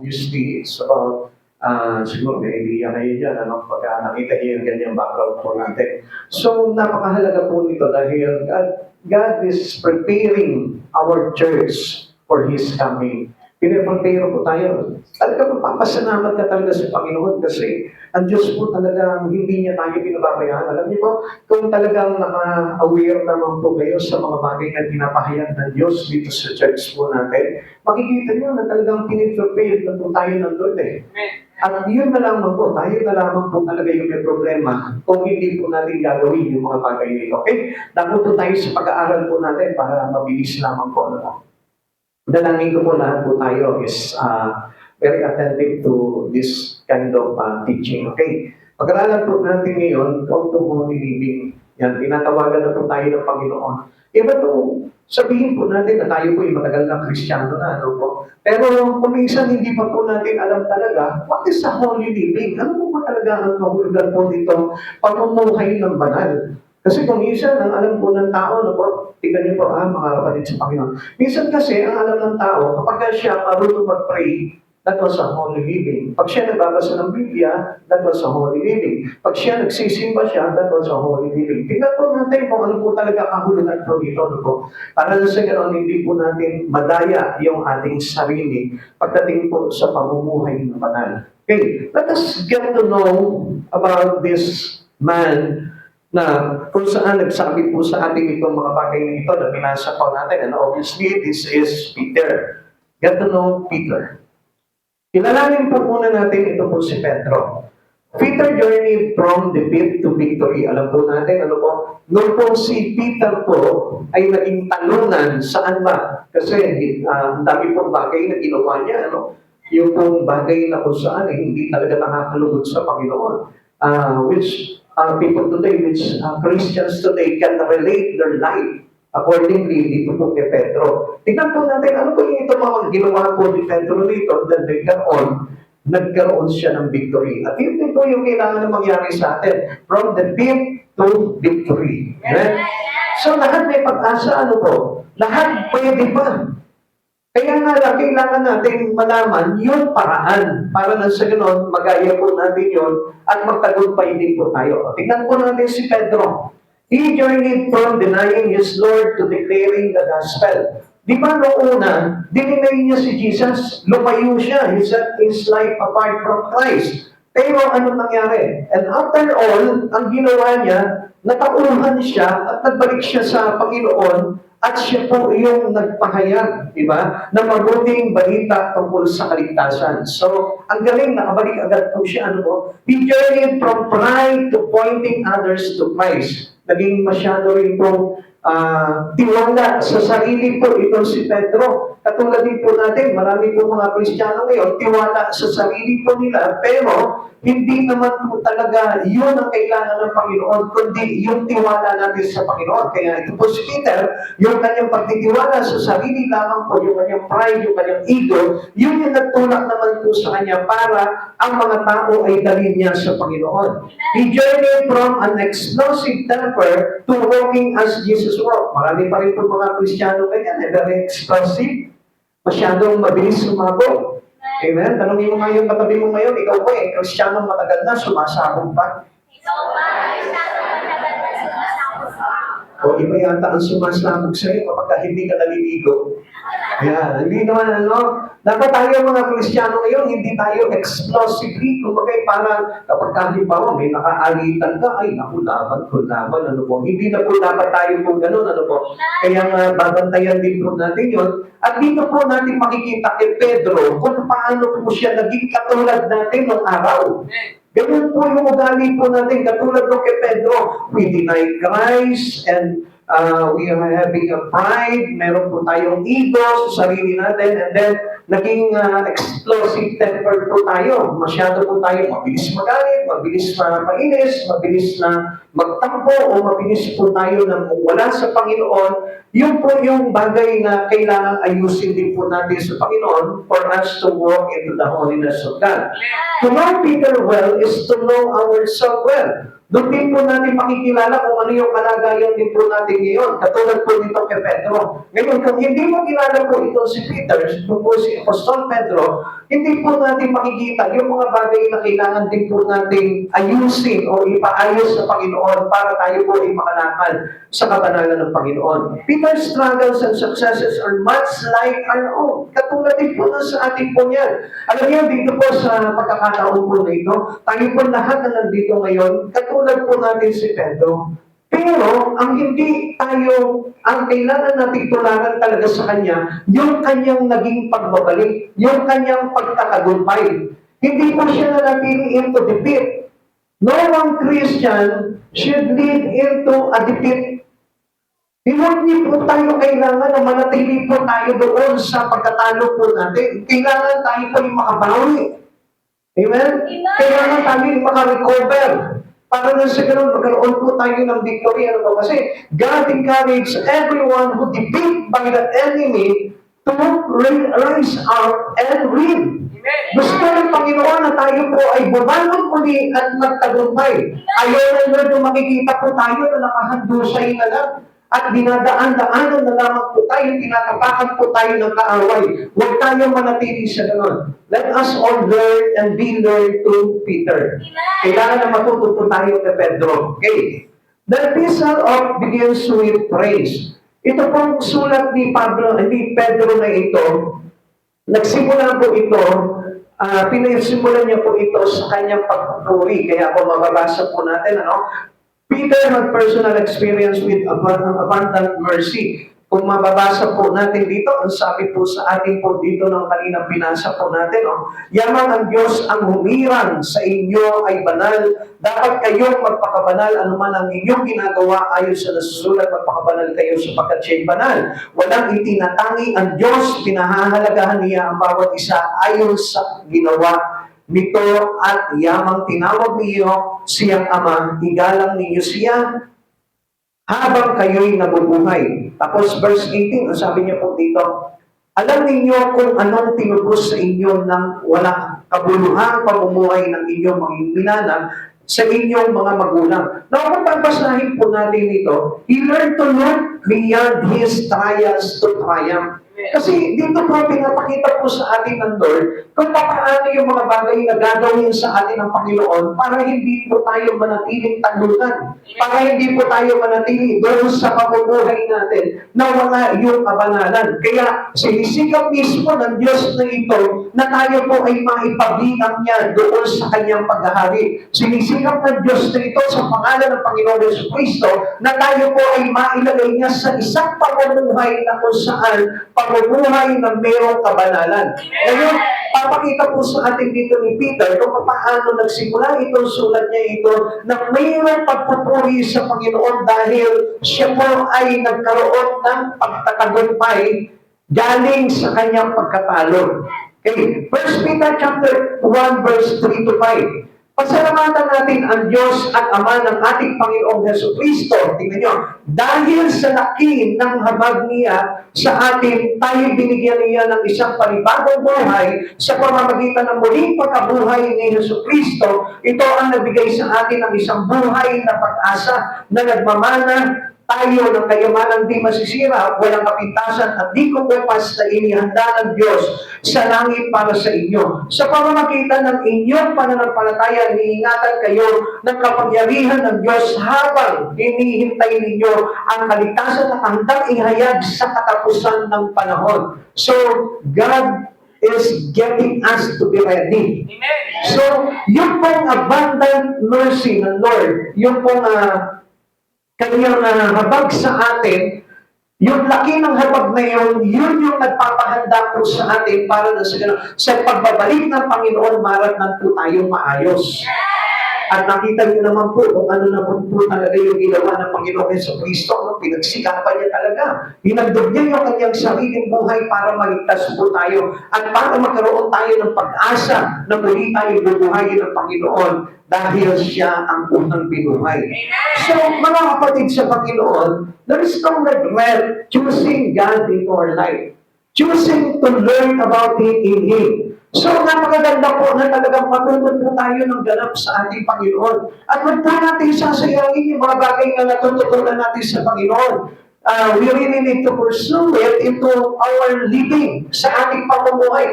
Obviously, it's about, siguro may idea kayo dyan, ano, pagka nakita niyo yung ganyang background po natin. So, napakahalaga po nito dahil God is preparing our church for His coming. Pinaprepare po tayo. Talaga magpapasalamat ka talaga sa Panginoon kasi ang Diyos po talagang hindi niya tayo pinababayaan. Alam niyo po, kung talagang naka-aware naman po kayo sa mga bagay na pinapahayag ng Diyos dito sa church po natin, makikita niyo na talagang piniprepare na po tayo ng Lord eh. At yun na lamang po, tayo na lamang po talaga yung may problema kung hindi po natin gagawin yung mga bagay nito. Okay? Dako po tayo sa pag-aaral po natin para mabilis lamang po. Dalangin ko po lahat po tayo is very attentive to this kind of teaching. Okay? Pag-aralan po natin ngayon, how to holy living. Yan, tinatawagan na po tayo ng Panginoon. Iba po, sabihin po natin na tayo po yung matagal na Kristiyano na, ano po. Pero kung minsan hindi pa po natin alam talaga, what is a holy living? Ano po ba talaga ang kahulugan po dito? Pamumuhay ng banal. Kasi kung minsan, ang alam po ng tao, no po, tignan niyo po, mga kapatid sa Panginoon. Minsan kasi, ang alam ng tao, kapag siya marunong mag-pray, that was a holy living. Pag siya nagbabasa ng Biblia, that was a holy living. Pag siya nagsisimba siya, that was a holy living. Tignan po natin kung ano po talaga kahulugan po dito, no po. Para sa ganoon, hindi po natin madaya yung ating sarili pagdating po sa pamumuhay ng banal. Okay, let us get to know about this man na kung saan nagsabi po sa ating itong mga bagay na ito na binasa po natin. And obviously, this is Peter. Get to know Peter. Kilalanin po muna natin ito po si Pedro. Peter journeyed from defeat to victory. Alam po natin, ano po, noon po si Peter po ay naging talunan saan ba? Kasi ang dami pong bagay na ginawa niya, ano? Yung pong bagay na kung saan hindi talaga nakakalugod sa Panginoon. Which people today, Christians today can relate their life accordingly dito po kay Pedro. Tignan po natin, ano po yung ito mga ginawa po ni Pedro dito, then nagkaroon siya ng victory. At yun po yung kailangan na mangyari sa atin, from defeat to victory. Right? So lahat may pag-asa, ano po? Lahat pwede pa. Kaya nga lang, kailangan natin malaman yung paraan para na sa ganoon, magaya po natin yun at magtagumpay din po tayo. Tingnan po natin si Pedro. He journeyed from denying his Lord to declaring the gospel. Di ba noong una, dininay niya si Jesus, lumayo siya, he set his life apart from Christ. Pero ano nangyari? And after all, ang ginawa niya, natauhan siya at nagbalik siya sa Panginoon at siya po yung nagpahayag, di ba, na mabuting balita tungkol sa kaligtasan. So, ang galing, nakabalik agad po siya, ano po, he journeyed from pride to pointing others to Christ. Naging masyado rin pong tiwala sa sarili po itong si Pedro. Katulad din po natin, marami po mga Kristiyano ngayon, tiwala sa sarili po nila, pero hindi naman po talaga yun ang kailangan ng Panginoon, kundi yung tiwala natin sa Panginoon. Kaya ito po si Peter, yung kanyang pagtitiwala sa sarili lamang po, yung kanyang pride, yung kanyang ego, yun yung nagtulak naman po sa kanya para ang mga tao ay dalhin niya sa Panginoon. He journeyed from an explosive temper to walking as Jesus walked. Marami pa rin po mga Kristiyano ganyan, very explosive, masyadong mabilis sumagot. Amen? Tanongin mo ngayon, katabi mo ngayon, ikaw ba Kristiyano matagal na, sumasabog pa? O iba yata ang sumasabog sa'yo kapag hindi ka naliligo. Ayan, hindi naman dapat tayo mga Kristiyano ngayon, hindi tayo explosively, kumbaga parang kapag halimbawa may nakaalitan ka, ay naku, laban, ano po. Hindi na po dapat tayo po ganun, ano po. Kaya babantayan din po natin yun. At dito po natin makikita kay Pedro kung paano po siya naging katulad natin noong araw. Ganun po yung ugali po natin, katulad ng kay Pedro. We deny Christ and we are having a pride, meron po tayong ego sa sarili natin, and then naging explosive temper po tayo. Masyado po tayo mabilis magalit, mabilis na mainis, mabilis na magtampo o mabilis po tayo nang wala sa Panginoon, yun po yung bagay na kailangan ayusin din po natin sa Panginoon for us to walk into the holiness of God. To know Peter well is to know ourselves well. Doon din po natin makikilala kung ano yung kalagayan din po natin ngayon. Katulad po dito kay Pedro. Ngayon, kung hindi mo kilala po ito si Peter, ito po si Apostol Pedro, hindi po natin makikita yung mga bagay na kailangan din po natin ayusin o ipaayos sa Panginoon para tayo po ay makalakad sa kabanalan ng Panginoon. Peter's struggles and successes are much like our own. Katulad din po sa ating po yan. Alam niyo, dito po sa pagkakataon po na ito, tayo po lahat na nandito ngayon, katulad po natin si Pedro. Pero, ang hindi tayo, ang kailangan natin tularan talaga sa Kanya, yung Kanyang naging pagbabalik, yung Kanyang pagkakagumpay. Hindi po siya nanatili into defeat. No one Christian should lead into a defeat. Hindi po tayo kailangan na manatili po tayo doon sa pagkatalo po natin. Kailangan tayo po yung makabawi. Amen? Kailangan tayo yung makarecover. Para na sa ganun, magkaroon po tayo ng victory. Ano po? Kasi God encouraged everyone who defeated by the enemy to rise up and win. Gusto ng Panginoon na tayo po ay bumangon muli at magtagumpay. Ayaw na Lord yung makikita po tayo na nakahandusay na lang. At dinadaan-daanan na lamang po tayo, tinatapakan po tayo ng kaaway. Huwag tayong manatili sa ganon. Let us all learn and be learned to Peter. Kailangan na matututo tayo kay Pedro. Okay. The epistle of begins with praise. Ito pong sulat ni Pedro na ito, nagsimula po ito, pinasimulan niya po ito sa kanyang pagpupuri. Kaya po mababasa po natin, Peter had personal experience with abundant mercy. Kung mababasa po natin dito, ang sabi po sa atin po dito ng kanina binasa po natin, Yaman ang Diyos ang humirang sa inyo ay banal. Dapat kayong magpakabanal anuman ang inyong ginagawa ayon sa nasusulat, magpakabanal kayo sapagkat siya'y banal. Walang itinatangi ang Diyos, pinahahalagahan niya ang bawat isa ayon sa ginawa nito at yamang tinawag niyo siyang Ama, igalang ninyo siya habang kayo'y nabubuhay. Tapos verse 18, ang sabi niya po dito, alam ninyo kung anong tinubos sa inyo ng walang kabuluhang pamumuhay ng inyong mga minanang sa inyong mga magulang. Now, kung pagbasahin po natin ito, he learned to look beyond his trials to triumph. Kasi dito po pinapakita po sa atin ng Lord kung paano yung mga bagay na gagawin sa atin ng Panginoon para hindi po tayo manatiling talunan. Para hindi po tayo manatiling doon sa pamumuhay natin na wala yung kabanalan. Kaya sinisikap mismo ng Diyos na ito na tayo po ay maipabilang niya doon sa kanyang paghahari. Sinisikap ng Diyos na ito sa pangalan ng Panginoon Jesucristo na tayo po ay mailagay niya sa isang pamumuhay na kung saan pamumuhay na mayroong kabanalan. Ngayon, papakita po sa atin dito ni Peter kung paano nagsimula itong sulat niya ito na mayroong pagpupuri sa Panginoon dahil siya po ay nagkaroon ng pagtatagumpay galing sa kanyang pagkatalo. Okay, 1 Peter chapter 1 verse 3 to 5. Pasalamatan natin ang Diyos at Ama ng ating Panginoong Jesucristo. Tingnan nyo, dahil sa laki ng habag niya sa atin, tayo binigyan niya ng isang panibagong buhay sa pamamagitan ng muling pagkabuhay ni Jesucristo. Ito ang nagbigay sa atin ng isang buhay na pag-asa na nagmamana tayo ng kayamanang di masisira, walang kapintasan at di kukupas na inihanda ng Diyos sa langit para sa inyo. Sa pamamagitan ng inyong pananampalataya, iniingatan kayo ng kapangyarihan ng Diyos habang hinihintay ninyo ang kaligtasan na handang ihayag sa katapusan ng panahon. So, God is getting us to be ready. Amen. So, yung pong abundant mercy ng Lord, yung pong kanyang habag sa atin, yung laki ng habag na yun, yun yung nagpapahanda po sa atin para na sa pagbabalik ng Panginoon, maratnan po tayong maayos. At nakita niyo naman po kung ano naman po talaga yung ginawa ng Panginoon Jesucristo. No? Pinagsikapan niya talaga. Hinagdog niya yung kanyang sariling buhay para maligtas po tayo. At para magkaroon tayo ng pag-asa na muli tayo bubuhayin ng Panginoon dahil siya ang unang binuhay. So, mga kapatid sa Panginoon, there is no regret choosing God in our life. Choosing to learn about Him in Him. So, napakaganda po na talagang matutunan po tayo ng ganap sa ating Panginoon. At huwag po natin sasayangin yung mga bagay na natututunan natin sa Panginoon. We really need to pursue it into our living sa ating pamumuhay.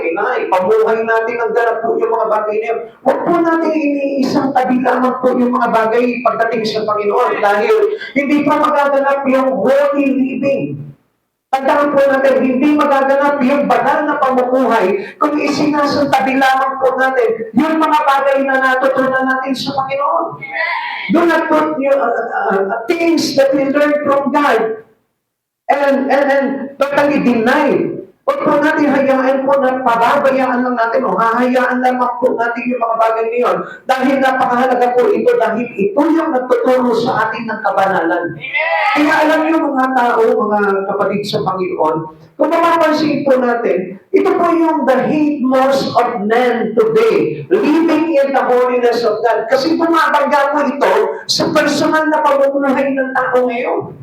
Pamuhay natin ang ganap po yung mga bagay na yun. Huwag po natin iniisang tabi lamang po yung mga bagay pagdating sa Panginoon dahil hindi pa magaganap yung holy living. Tandaan po natin, hindi magaganap yung banal na pamumuhay kung isinasantabi lamang po natin yung mga bagay na natutunan natin sa Panginoon. Do not put things that we learn from God and totally deny. Huwag po natin hayaan po na pababayaan lang natin o hahayaan lamang po natin yung mga bagay niyon dahil napakahalaga po ito dahil ito yung nagtuturo sa atin ng kabanalan. Kaya alam niyo mga tao, mga kapatid sa Panginoon, kung mapapansin po natin, ito po yung the hate most of men today, living in the holiness of God. Kasi bumabangga po ito sa personal na pamumuhay ng tao ngayon.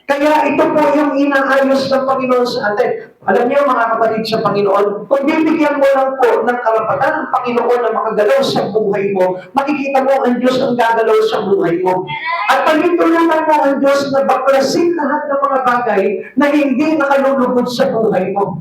Kaya ito po yung inaayos ng Panginoon sa atin. Alam niyo mga kapatid sa Panginoon, kung bibigyan mo lang po ng karapatan ng Panginoon na makagalaw sa buhay mo, makikita mo ang Diyos ang gagalaw sa buhay mo. At pagtutulungan mo ang Diyos na baklasin lahat ng mga bagay na hindi nakalulugod sa buhay mo.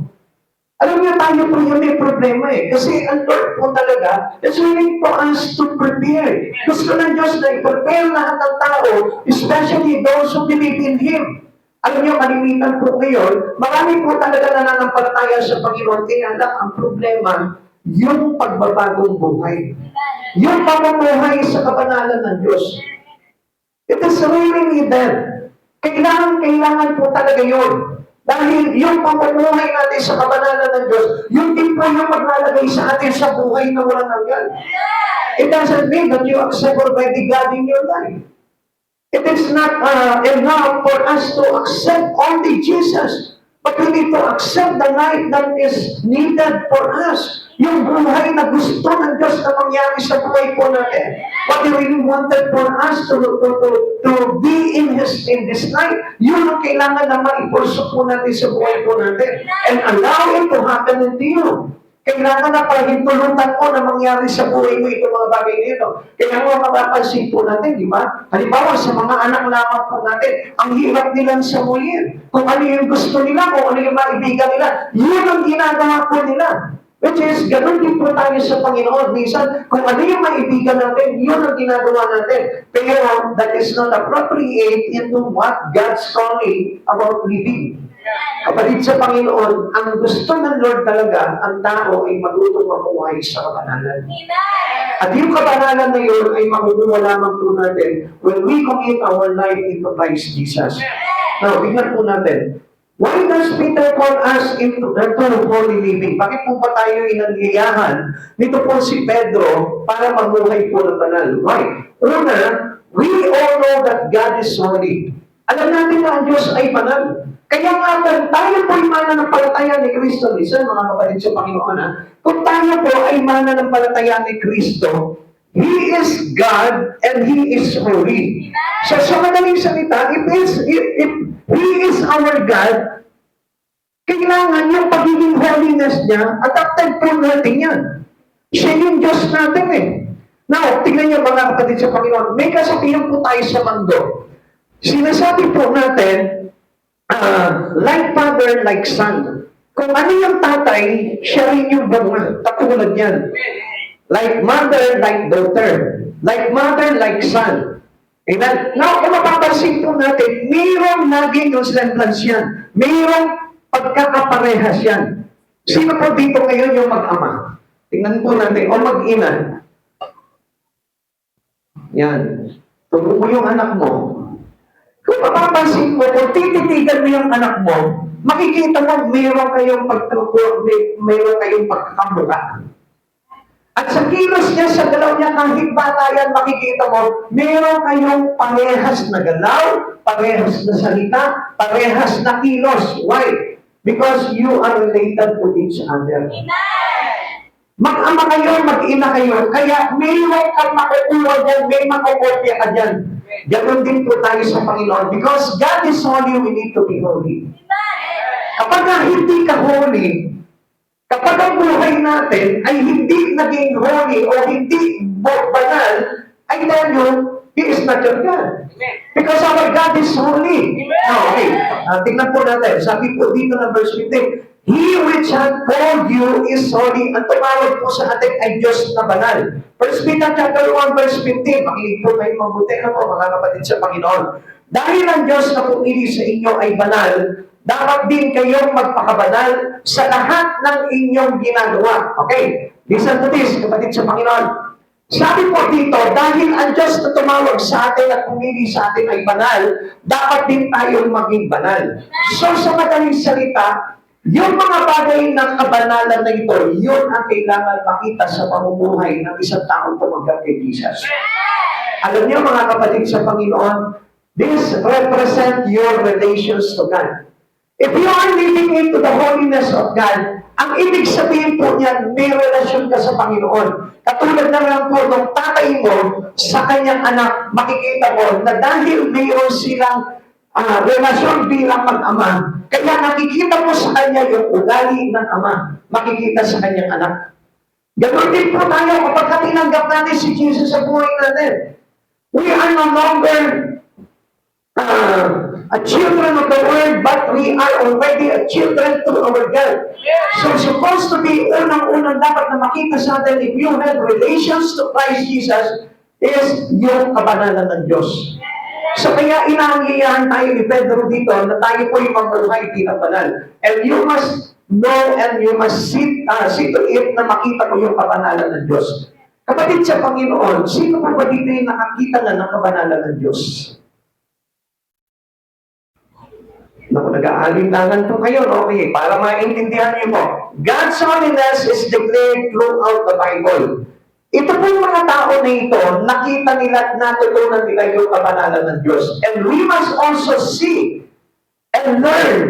Alam niyo, tayo po yung may problema Kasi ang Lord po talaga is willing for us to prepare. Gusto ng Diyos na i-prepare lahat ng tao, especially those who believe in Him. Alam niyo, kalimitan po ngayon, marami po talaga nananampalataya sa Panginoon. Kaya lang, ang problema, yung pagbabagong buhay. Yung pamumuhay sa kabanalan ng Diyos. It is really needed. Kailangan po talaga yun. Dahil yung pamumuhay natin sa kabanalan ng Diyos, yung din po yung maglalagay sa atin sa buhay na walang hanggan. It doesn't mean that you accept Almighty God in your life. It is not enough for us to accept only Jesus, but we need to accept the life that is needed for us. Yung buhay na gusto ng Diyos na mangyari sa buhay po natin. What He really wanted for us to be in this life, yun ang kailangan na maipulso po natin sa buhay po natin. And allow it to happen into you. Kailangan na pahintulutan mo na mangyari sa buhay mo itong mga bagay nito. Kaya nga mapapansin po natin, di ba? Halimbawa, sa mga anak lamang po natin, ang hirap nilang samuyin. Kung ano yung gusto nila, kung ano yung maibigan nila, yun ang ginagawa po nila. Which is, ganun din po tayo sa Panginoon. Minsan, kung ano yung maibigan natin, yun ang ginagawa natin. Pero that is not appropriate into what God's calling about living. Kapatid sa Panginoon, ang gusto ng Lord talaga, ang tao ay matutong mamuhay sa kabanalan. At yung kabanalan na yun ay makukuha lamang po natin when we commit our life into Christ Jesus. Now, tingnan po natin. Why does Peter call us into holy living? Bakit po ba tayo inanyayahan nito po si Pedro para mamuhay po ng banal? Why? Una, we all know that God is holy. Alam natin na ang Diyos ay banal. Kaya nga tayo po ay mananampalataya ni Kristo. Listen, mga kapatid sa Panginoon, kung tayo po ay mananampalataya ni Kristo, He is God and He is holy. So sa madaling salita, if He is our God, kailangan yung pagiging holiness niya, adapted po natin yan. Siya yung Diyos natin Now, tingnan niyo mga kapatid sa Panginoon, may kasabihan po tayo sa mundo. Sinasabi po natin, like father, like son. Kung ano yung tatay, siya rin yung bunga. Katulad yan. Like mother, like daughter. Like mother, like son. Amen? Now, kung mapapansin po natin, mayroong naging resemblance yan. Mayroong pagkakaparehas yan. Sino po dito ngayon yung mag-ama? Tingnan po natin. O mag-ina. Yan. Turo mo yung anak mo. Kung mapapansin mo, kung tititigan mo yung anak mo, makikita mo mayroon kayong pagkakamukha. At Sa kilos niya, sa galaw niya, kahit bata yan, makikita mo, meron kayong parehas na galaw, parehas na salita, parehas na kilos. Why? Because you are related to each other. Mag-ama kayo, mag-ina kayo, kaya meron kang makukuha dyan, may makukopya ka dyan. Ganon din po tayo sa Panginoon. Because God is holy, we need to be holy. Kapag hindi ka holy, kapag ang buhay natin ay hindi naging holy o hindi banal, ay tayo, He is not your God. Because our God is holy. Okay, tingnan po natin. Sabi po dito ng verse 15, He which hath called you is holy. Ang tumawag po sa atin ay Diyos na banal. 1 Peter chapter 1 verse 15, makinig po kayo mabuti na po mga kapatid sa Panginoon. Dahil ang Diyos na pumili sa inyo ay banal, dapat din kayong magpakabanal sa lahat ng inyong ginagawa. Okay? Listen to this, kapatid sa Panginoon. Sabi po dito, dahil ang Diyos na tumawag sa atin at pumili sa atin ay banal, dapat din tayong maging banal. So sa madaling salita, yung mga bagay ng kabanalan na ito, yun ang kailangan makita sa pamumuhay ng isang taong tumanggap kay Jesus. Alam niyo mga kapatid sa Panginoon, this represent your relations to God. If you are living into the holiness of God, ang ibig sabihin po niyan, may relasyon ka sa Panginoon. Katulad na lang po ng tatay mo sa kanyang anak, makikita mo na dahil mayroon silang relasyon bilang mag-ama, kaya nakikita mo sa kanya yung ugali ng ama, makikita sa kanyang anak. Ganon din po tayo kapag tinanggap natin si Jesus sa buhay natin. We are no longer a children of the world, but we are already a children to our God. So supposed to be unang-unang dapat na makita sa atin if you have relations to Christ Jesus is yung kabanalan ng Diyos. So kaya inaanyayahan tayo ni Pedro dito na tayo po yung mamuhay bilang banal. And you must know and you must see to it na makita mo yung kabanalan ng Diyos. Kapatid sa Panginoon, sino po ba dito yung nakakita na ng kabanalan ng Diyos? Naku, nag-aalinlangan po kayo, no? Okay, para maintindihan niyo po. God's holiness is declared throughout the Bible. Ito po yung mga tao na ito, nakita nila at natutunan nila yung kabanalan ng Diyos. And we must also see and learn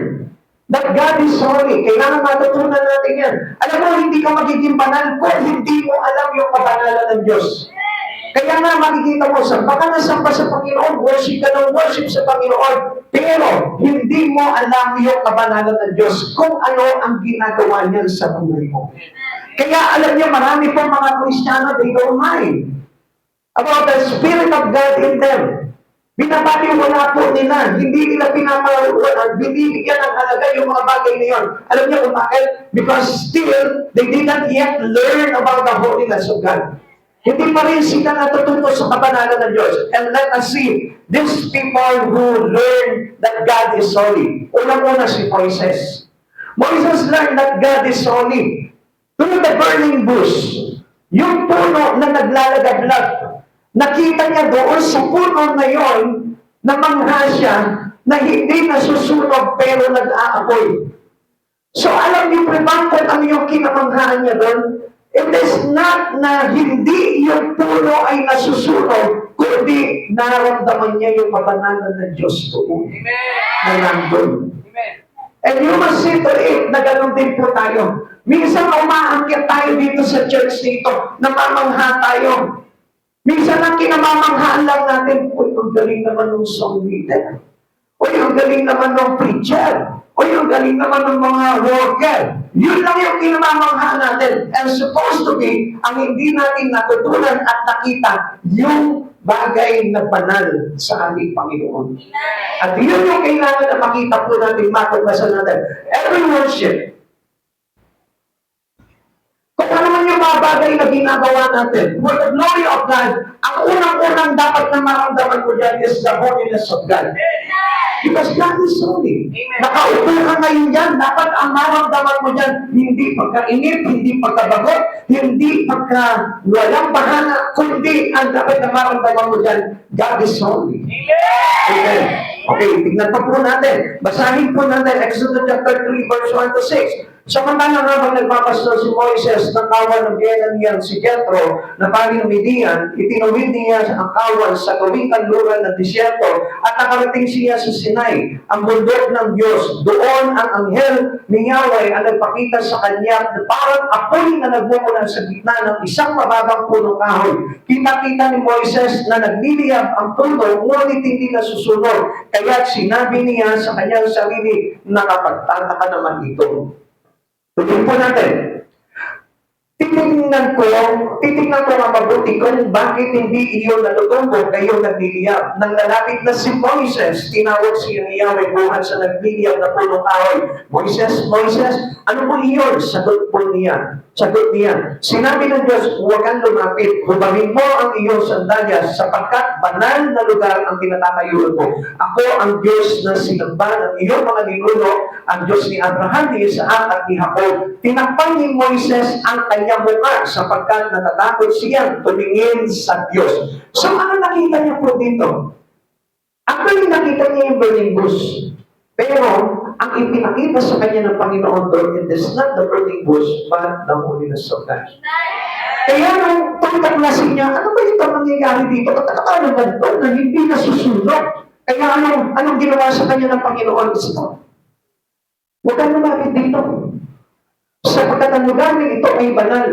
that God is holy. Kailangan matutunan natin yan. Alam mo, hindi ka magiging banal kung hindi mo alam yung kabanalan ng Diyos. Kaya nga makikita mo, samba ka na samba sa Panginoon, worship ka ng worship sa Panginoon, pero hindi mo alam yung kabanalan ng Diyos kung ano ang ginagawa niya sa buhay mo. Kaya alam niyo, marami pong mga Kristiyano, they don't mind about the Spirit of God in them. Binabaliwala po nila, hindi nila pinapalaruan, binibigyan ng halaga yung mga bagay na yun. Alam niyo kung bakit? Because still, they didn't yet learn about the holiness of God. Hindi pa rin sila natututo sa kabanalan ng Diyos. And let us see, these people who learn that God is holy. Unang-una si Moises. Moises learned that God is holy. Through the burning bush, yung puno na naglalagablag, nakita niya doon sa puno na yon na mangha siya na hindi nasusunog pero nag-aapoy. So alam niyo pa kung ano yung kinamanghaan niya doon? It is not na hindi yung puno ay nasusunog, kundi naramdaman niya yung kabanalan ng Diyos doon. Na nandun. And you must see to it na ganun din po tayo. Minsan umaangkit tayo dito sa church dito, namamangha tayo. Minsan ang kinamamanghaan lang natin, uy, ang galing naman ng song leader. Uy, ang galing naman ng preacher. Uy, ang galing naman ng mga worker. Yun lang yung kinamamanghaan natin. And supposed to be, ang hindi natin natutunan at nakita, yung bagay na banal sa ating Panginoon. At yun yung kailangan na makita po natin, matuklasan natin. Every worship, kung ano man yung mga bagay na ginagawa natin, for the glory of God, ang unang-unang dapat na maramdaman ko dyan is the holiness of God. Because God is holy. Nakaupo ka ngayon dyan, dapat ang maramdaman mo dyan, hindi pagkainip, hindi pagkabagot, hindi pagka walang bahana, kundi ang dapat na maramdaman mo dyan, God is holy. Amen. Okay, tignan pa po natin. Basahin po natin, Exodus chapter 3, verse 1 to 6. Samantalang habang nagpapastor si Moises ng kawan ng biyenan niya si Jethro na pari ng Midian, itinawid niya ang kawan sa gawing kanluran ng disyerto at nakarating siya sa Sinai, ang bundok ng Diyos. Doon ang anghel ni Yahweh ang nagpakita sa kanya na parang apoy na nagmumula sa gitna ng isang mababang punong kahoy. Kita-kita ni Moises na nagliliyab ang puno, ngunit hindi nasusunod. Kaya sinabi niya sa kanyang sarili, nakapagtataka naman ito. Tuloy po natin. Titignan ko nga mabuti kung bakit hindi iyon natutubo kayo nagliliyab. Nang lalapit na si Moises, tinawag siya ni Yahweh buhat sa nagliliyab na punong kahoy. Moises, Moises, ano po iyon? Sagot niya. Sinabi ng Diyos, huwag kang lumapit. Hubagin mo ang iyong sandalyas sapagkat banal na lugar ang tinatayuan mo. Ako ang Diyos na sinamba ng iyong mga ninuno, ang Diyos ni Abraham, ni Isaac at ni Jacob. Tinakpan ni Moises ang kanyang mukha sapagkat natatakot siyang tumingin sa Diyos. So ano nakita niya po dito? Actually, nakita niya yung burning bush. Pero, ang ipinakita sa kanya ng Panginoon doon, it is not the burning bush, but the holiness of God. Kaya nung pagkaklasin niya, ano ba ito nangyayari dito? Katakatalo ba ito na hindi nasusunod? Kaya anong ginawa sa kanya ng Panginoon? Ito. Huwag kang lumapit dito. Sapagkat ang lugar na ito ay banal.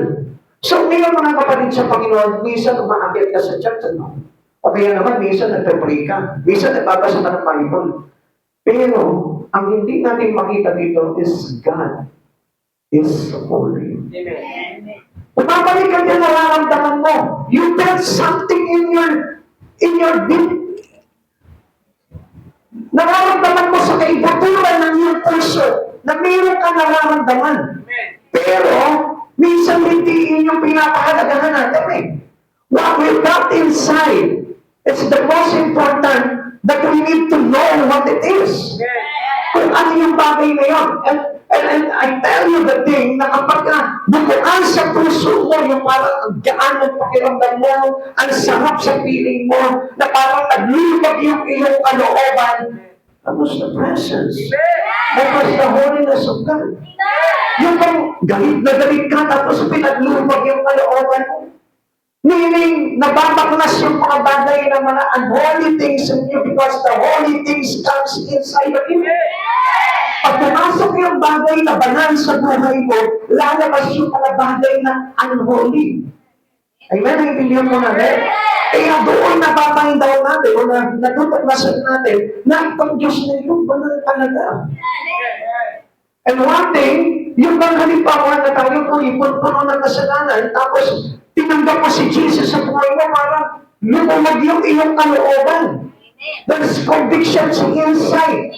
So, ngayon mga kapatid sa Panginoon, minsan umaakit ka sa church, ano? O kaya naman, minsan nagpe-pray ka. Minsan nagbabasa ka ng Bible. Pero, ang hindi natin makita dito is God is holy. Amen. Umabalik ka din nararamdaman mo. You felt something in your deep. Nararamdaman mo sa kaibuturan ng iyong puso na mayroon ka nararamdaman. Pero, minsan hindi yun yung pinapahalagahan natin eh. What we got inside is the most important that we need to know what it is. Kung ano yung bagay na yun. And I tell you the thing na kapag bukuan sa puso mo, yung parang ang gaan ng pakiramdam mo, ang sarap sa feeling mo, na parang naglulubag yung iyong kalooban, that was the presence. That was the holiness of God. Yung bang galit na galit ka, tapos pinaglulubag yung kalooban mo. Meaning, nababaklas yung mga bagay ng mga unholy things in you because the holy things comes inside of you. Pag pumasok yung bagay na banal sa buhay mo, lalabas yung mga bagay na unholy. Amen? Naintindihan mo natin? Kaya doon napapain daw natin o natutuklasan natin na itong Diyos na ito, banal talaga. And one thing, yung bang halimbawa na tayo po ipon-puno ng kasalanan, tapos tinanggap mo si Jesus sa buhay mo, parang lumumag yung iyong kalooban. There's conviction inside.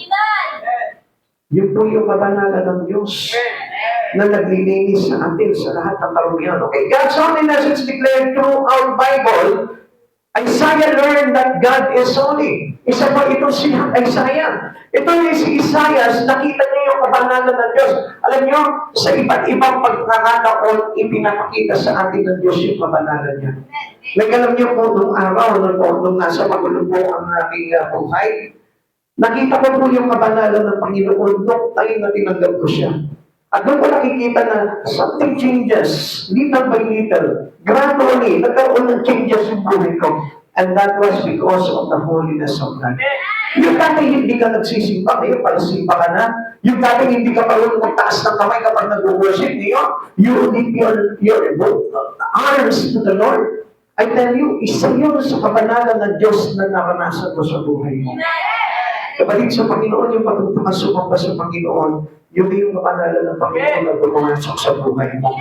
Yun po yung kabanalan ng Diyos na naglilinis sa atin sa lahat ng karumihan. Okay, God's holiness is declared through our Bible. Isaiah learned that God is holy. Isa pa ito si Isaiah. Ito yung si Isaiah, nakita niya yung kabanalan ng Diyos. Alam niyo, sa iba't ibang pagkakataon, ipinapakita sa atin ng Diyos yung kabanalan niya. Nag-alam niyo po, nung araw, nung nasa magulo po ang aking buhay, nakita ko po yung kabanalan ng Panginoon nung tayo na tinanggap ko siya. At doon ko nakikita na something changes, little by little, gradually, nagkaroon ng changes yung buhay ko. And that was because of the holiness of God. Yung dati hindi ka nagsisimba, ngayon palasimba ka na. Yung dati hindi ka marunong magtaas ng kamay kapag nag-worship, ngayon, you lift your arms to the Lord. I tell you, isa yun sa kabanalan ng Diyos na naranasan mo sa buhay mo. Kapatid sa Panginoon, yung pagpapasumamba sa Panginoon, yun yung kabanalan ng Panginoon na pumasok sa buhay mo.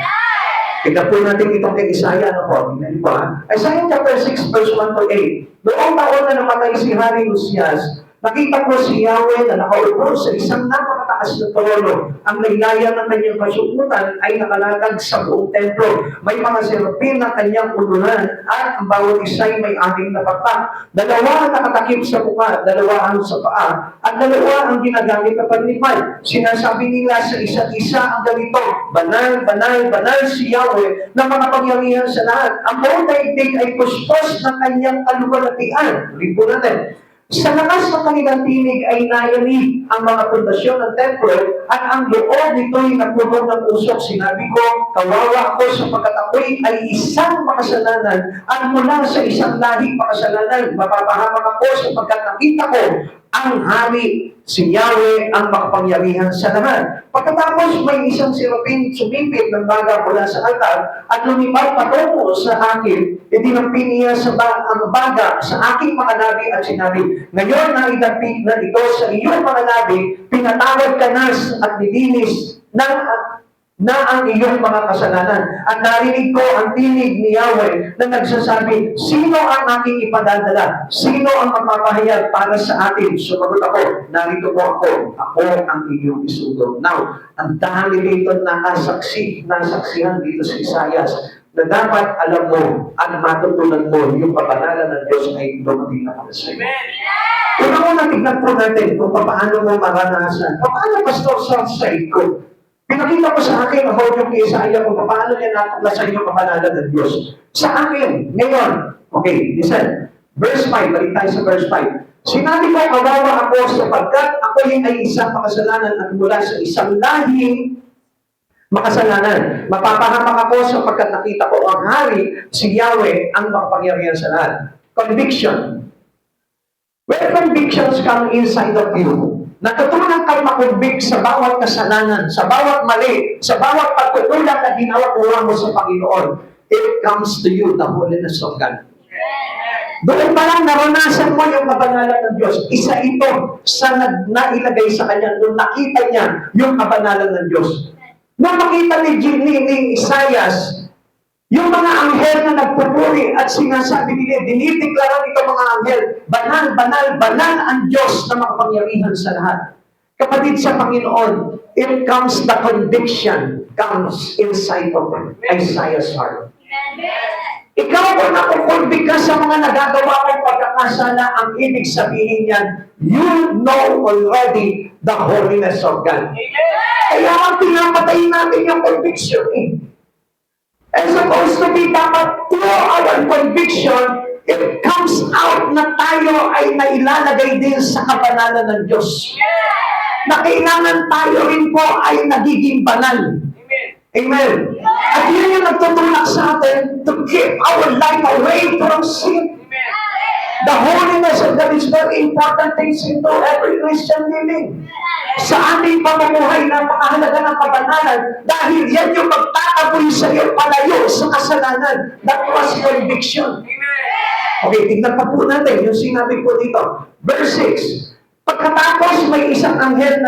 Tignan po natin itong kay Isaiah, ano po? Tignan po, ha? Isaiah chapter 6, verse 1 to 8. Noong taon na namatay si Hari Uzias, nakita ko si Yahweh na nakaupo sa isang napakataas na trono. Ang laylayan ng kanyang kasukutan ay nakalatag sa buong templo. May mga serapin na kanyang ulunan at ang bawat isa ay may 6 na papa. 2 ang nakatakip sa mukha, 2 ang sa paa, at 2 ang ginagamit na panlipad. Sinasabi nila sa isa't isa ang ganito, banal, banal, banal si Yahweh na makapangyarihan sa lahat. Ang buong daigdig ay puspos ng kanyang kaluwalhatian. Ulit po natin. Sa lakas ng kanilang tinig ay naiyanig ang mga pundasyon ng templo at ang loob nito'y napuno ng usok. Sinabi ko, kawawa ako sapagkat ako'y ay isang makasalanan at mula sa isang lahing makasalanan. Mapapahamak ako sapagkat nakita ko ang hari, si Yahweh ang makapangyarihan sa lahat. Pagkatapos may isang sirapin sumipit ng baga mula sa altar at lumipad patungo sa akin. Itinampi niya ang baga sa aking mga labi at sinabi, ngayon na idapit na ito sa iyong mga labi, pinatawad ka na at nilinis na ang iyong mga kasalanan. At narinig ko ang tinig ni Yahweh na nagsasabi, sino ang aking ipadadala? Sino ang magpapahayag para sa atin? Sumagot ako, narito po ako. Ako ang inyong isugod. Now, ang dami dito nasaksihan dito sa Isaias na dapat alam mo at matutunan mo yung kapanalan ng Diyos ay dumating na para sa iyo. Una-una tignan po natin kung paano mo maranasan. Paano, Pastor, sa side ko? Pinakita ko sa akin ang audio ni Isaiah kung paano niya natuklasan yung kapanalan ng Diyos. Sa akin, ngayon, okay, listen. Verse 5, balik tayo sa verse 5. Sinabi ko, kawawa ako sapagkat ako ay isang makasalanan at mula sa isang lahing makasalanan. Mapapahamak ako sapagkat nakita ko ang hari, si Yahweh, ang makapangyarihan sa lahat. Conviction. When convictions come inside of you, natutunan kang makonvict sa bawat kasalanan, sa bawat mali, sa bawat pagkukulang na ginawa mo sa Panginoon. It comes to you, the holiness of God. Doon pa lang naranasan mo yung kabanalan ng Diyos. Isa ito sa nailagay sa kanya nung nakita niya yung kabanalan ng Diyos. Nung makita ni Isaias, yung mga anghel na nagpupuri at sinasabi nila, dinideklaran itong mga anghel, banal, banal, banal ang Diyos na makapangyarihan sa lahat. Kapatid sa Panginoon, it comes the conviction comes inside of Isaiah's heart. Ikaw kung nakukulbig ka sa mga nagagawa mong pagkakasala, ang ibig sabihin niyan, you know already the holiness of God. Kaya ang pinapatay natin yung conviction as supposed to be dapat through our conviction, it comes out na tayo ay nailalagay din sa kabanalan ng Diyos. Na kailangan tayo rin po ay nagiging banal. Amen. At yun yung nagtutulak sa atin to keep our life away from sin. The holiness of God is very important things into every Christian living. Sa ating pamumuhay, napakahalaga ng kabanalan dahil yan yung magtataboy sa iyo palayo sa kasalanan. That was conviction. Okay, tignan pa po natin yung sinabi po dito. Verse 6. Pagkatapos may isang anghel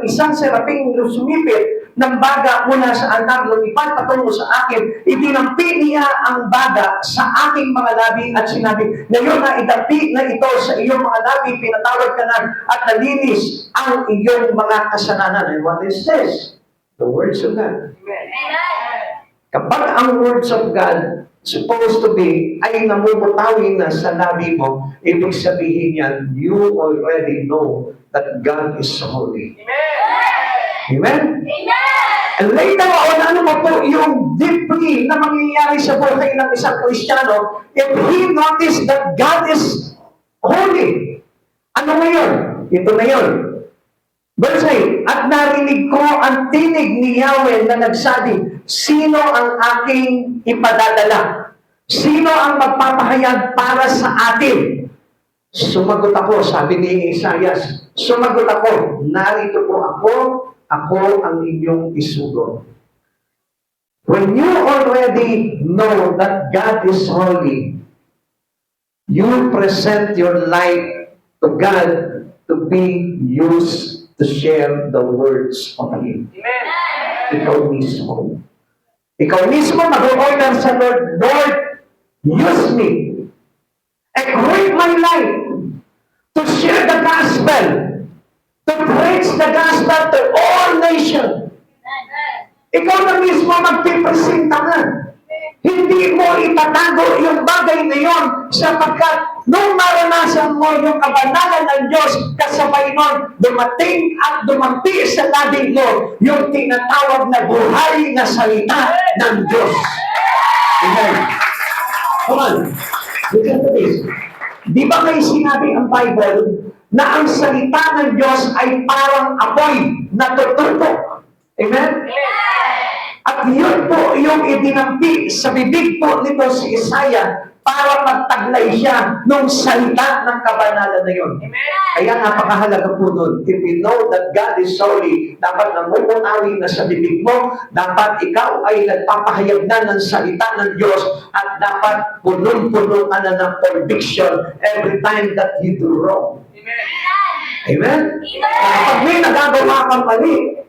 isang seraping sumipit ng baga mula sa altar, lumipad patungo sa akin, itinampi niya ang baga sa aking mga labi at sinabi, ngayon na idampi na ito sa iyong mga labi, pinatawad ka na at nalinis ang iyong mga kasalanan. And what is this? The words of God. Kapag ang words of God supposed to be ay namumutawin na sa labi mo, ibig sabihin yan, you already know that God is holy. Amen? Amen? And later on, ano pa po yung deeply na mangyayari sa buhay ng isang Kristiyano if he noticed that God is holy. Ano ngayon? Ito na yun. Verse 8, at narinig ko ang tinig ni Yahweh na nagsabi, sino ang aking ipadadala? Sino ang magpapahayag para sa atin? Sumagot ako, sabi ni Isaias, sumagot ako, narito po ako ang inyong isugod. When you already know that God is holy, you present your life to God to be used to share the words of Him. Amen. Ikaw mismo. Ikaw mismo mag-order sa Lord, Lord, use me. Equip my life to share the gospel, to preach the gospel to all nations. Ikaw na mismo magpipresenta ka. Hindi mo itatago yung bagay na yun sapagkat nung maranasan mo yung kabanalan ng Diyos, kasabay nun, dumating at dumampi sa labi mo yung tinatawag na buhay na salita ng Diyos. Amen. Come on. Listen to this. Di ba may sinabi ang Bible na ang salita ng Diyos ay parang apoy na tututok? Amen? At yun po yung idinampi sa bibig po nito si Isaiah para magtaglay siya nung salita ng kabanalan na yun. Kaya napakahalaga po nun. If you know that God is holy, dapat namumunawi na sa bibig mo, dapat ikaw ay nagpapahayag na ng salita ng Diyos at dapat punong-puno ka na ng conviction every time that you do wrong. Amen? Kapag may nagagawa kang mali,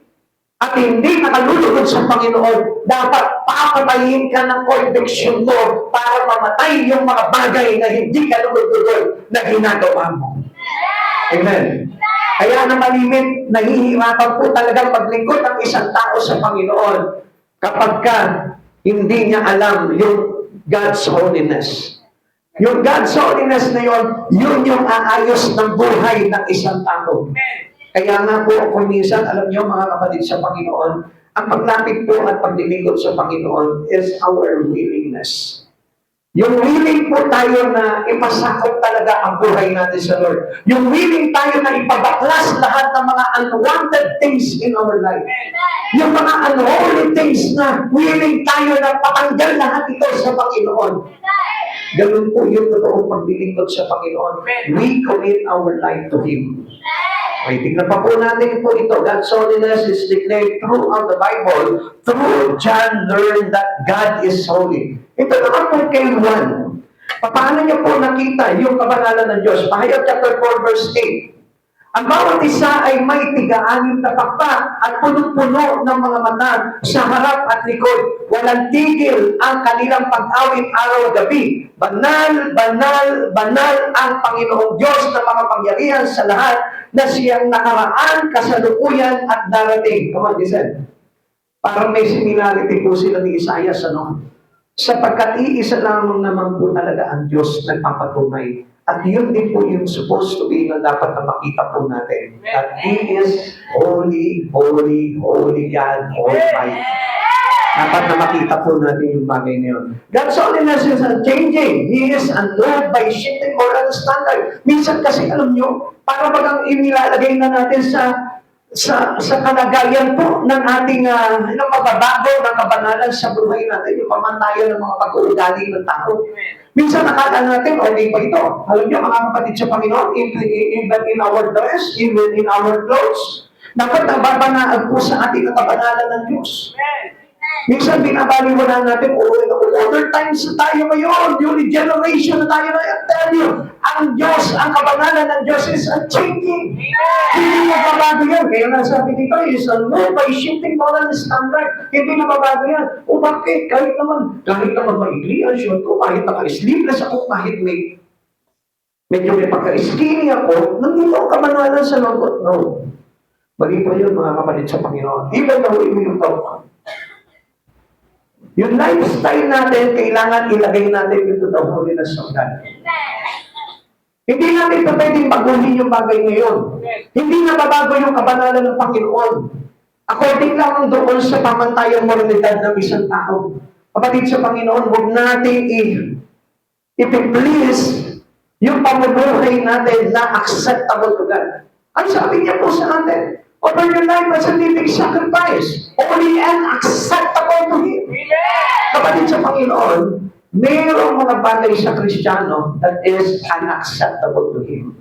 at hindi nakalulugod sa Panginoon, dapat papatayin ka ng conviction mo para mamatay yung mga bagay na hindi ka lugod na ginagawa mo. Amen. Kaya na malimit, nahihirapan po talagang maglingkod ng isang tao sa Panginoon kapag ka hindi niya alam yung God's holiness. Yung God's holiness na yun yung aayos ng buhay ng isang tao. Kaya nga po, kung minsan, alam niyo mga kapatid sa Panginoon, ang paglapit po at paglilingkod sa Panginoon is our willingness. Yung willing po tayo na ipasakop talaga ang buhay natin sa Lord. Yung willing tayo na ipabaklas lahat ng mga unwanted things in our life. Yung mga unholy things na willing tayo na patanggal lahat ito sa Panginoon. Ganun po yung totoong paglilingkod sa Panginoon. We commit our life to Him. Okay, tingnan pa po natin po ito. God's holiness is declared throughout the Bible. Through John learned that God is holy. Ito naman po kay Juan. Paano niya po nakita yung kabanalan ng Diyos? Pahayag chapter 4 verse 8. Ang bawat isa ay may tiga-anim na pakpak at punong-puno ng mga mata sa harap at likod. Walang tigil ang kanilang pag-awit araw-gabi. Banal, banal, banal ang Panginoong Diyos na makapangyarihan sa lahat na siyang nakaraan, kasalukuyan at darating. Come on, listen. Parang may similarity po sila ni Isaiah sa noon. Sapagkat iisa lamang naman po talaga ang Diyos nagpapatunay. At yun din po yung supposed to be na dapat na makita po natin. That He is holy, holy, holy God Almighty. Dapat na makita po natin yung bagay na yun. God's holiness is unchanging. He is unmoved by shifting moral standard. Minsan kasi alam nyo, para bagang inilalagay na natin sa kalagayan po ng ating pagbabago ng kabanalan sa buhay natin, yung pamantayan ng mga pag-uugali ng tao. Minsan nakala natin, okay pa ito. Alam niyo, mga kapatid sa Panginoon, even in our dress, even in our clothes, dapat nababanaag po sa ating ang kabanalan ng Diyos. Minsan binabaliwala natin, older times na tayo ngayon, new generation na tayo na, I tell you, ang Diyos, ang kabanalan ng Diyos is unchanging. Hindi mababago yan. Kaya nga sabi dito, is unmoved by shifting moral standard. Hindi mababago yan. O bakit? Kahit naman maigli ang short ko, kahit naka-sleeveless ako, kahit medyo may pagka-skinny ako, nandito ang kabanalan sa lungkot. No. Mali po yun, mga kapatid sa Panginoon. Even though yung tao. Yung lifestyle natin, kailangan ilagay natin into the holiness of God. Hindi natin pa pwedeng baguhin yung bagay ngayon. Hindi nababago yung kabanalan ng Panginoon. According lang doon sa pamantayang moralidad ng isang tao. Kapatid sa Panginoon, huwag natin i-please yung pamumuhay natin na acceptable to God. Ang sabi niya po sa atin, offer your life as a living sacrifice, holy and acceptable to Him. Kapatid sa Panginoon, mayroong mga bagay sa Kristiyano that is unacceptable to Him.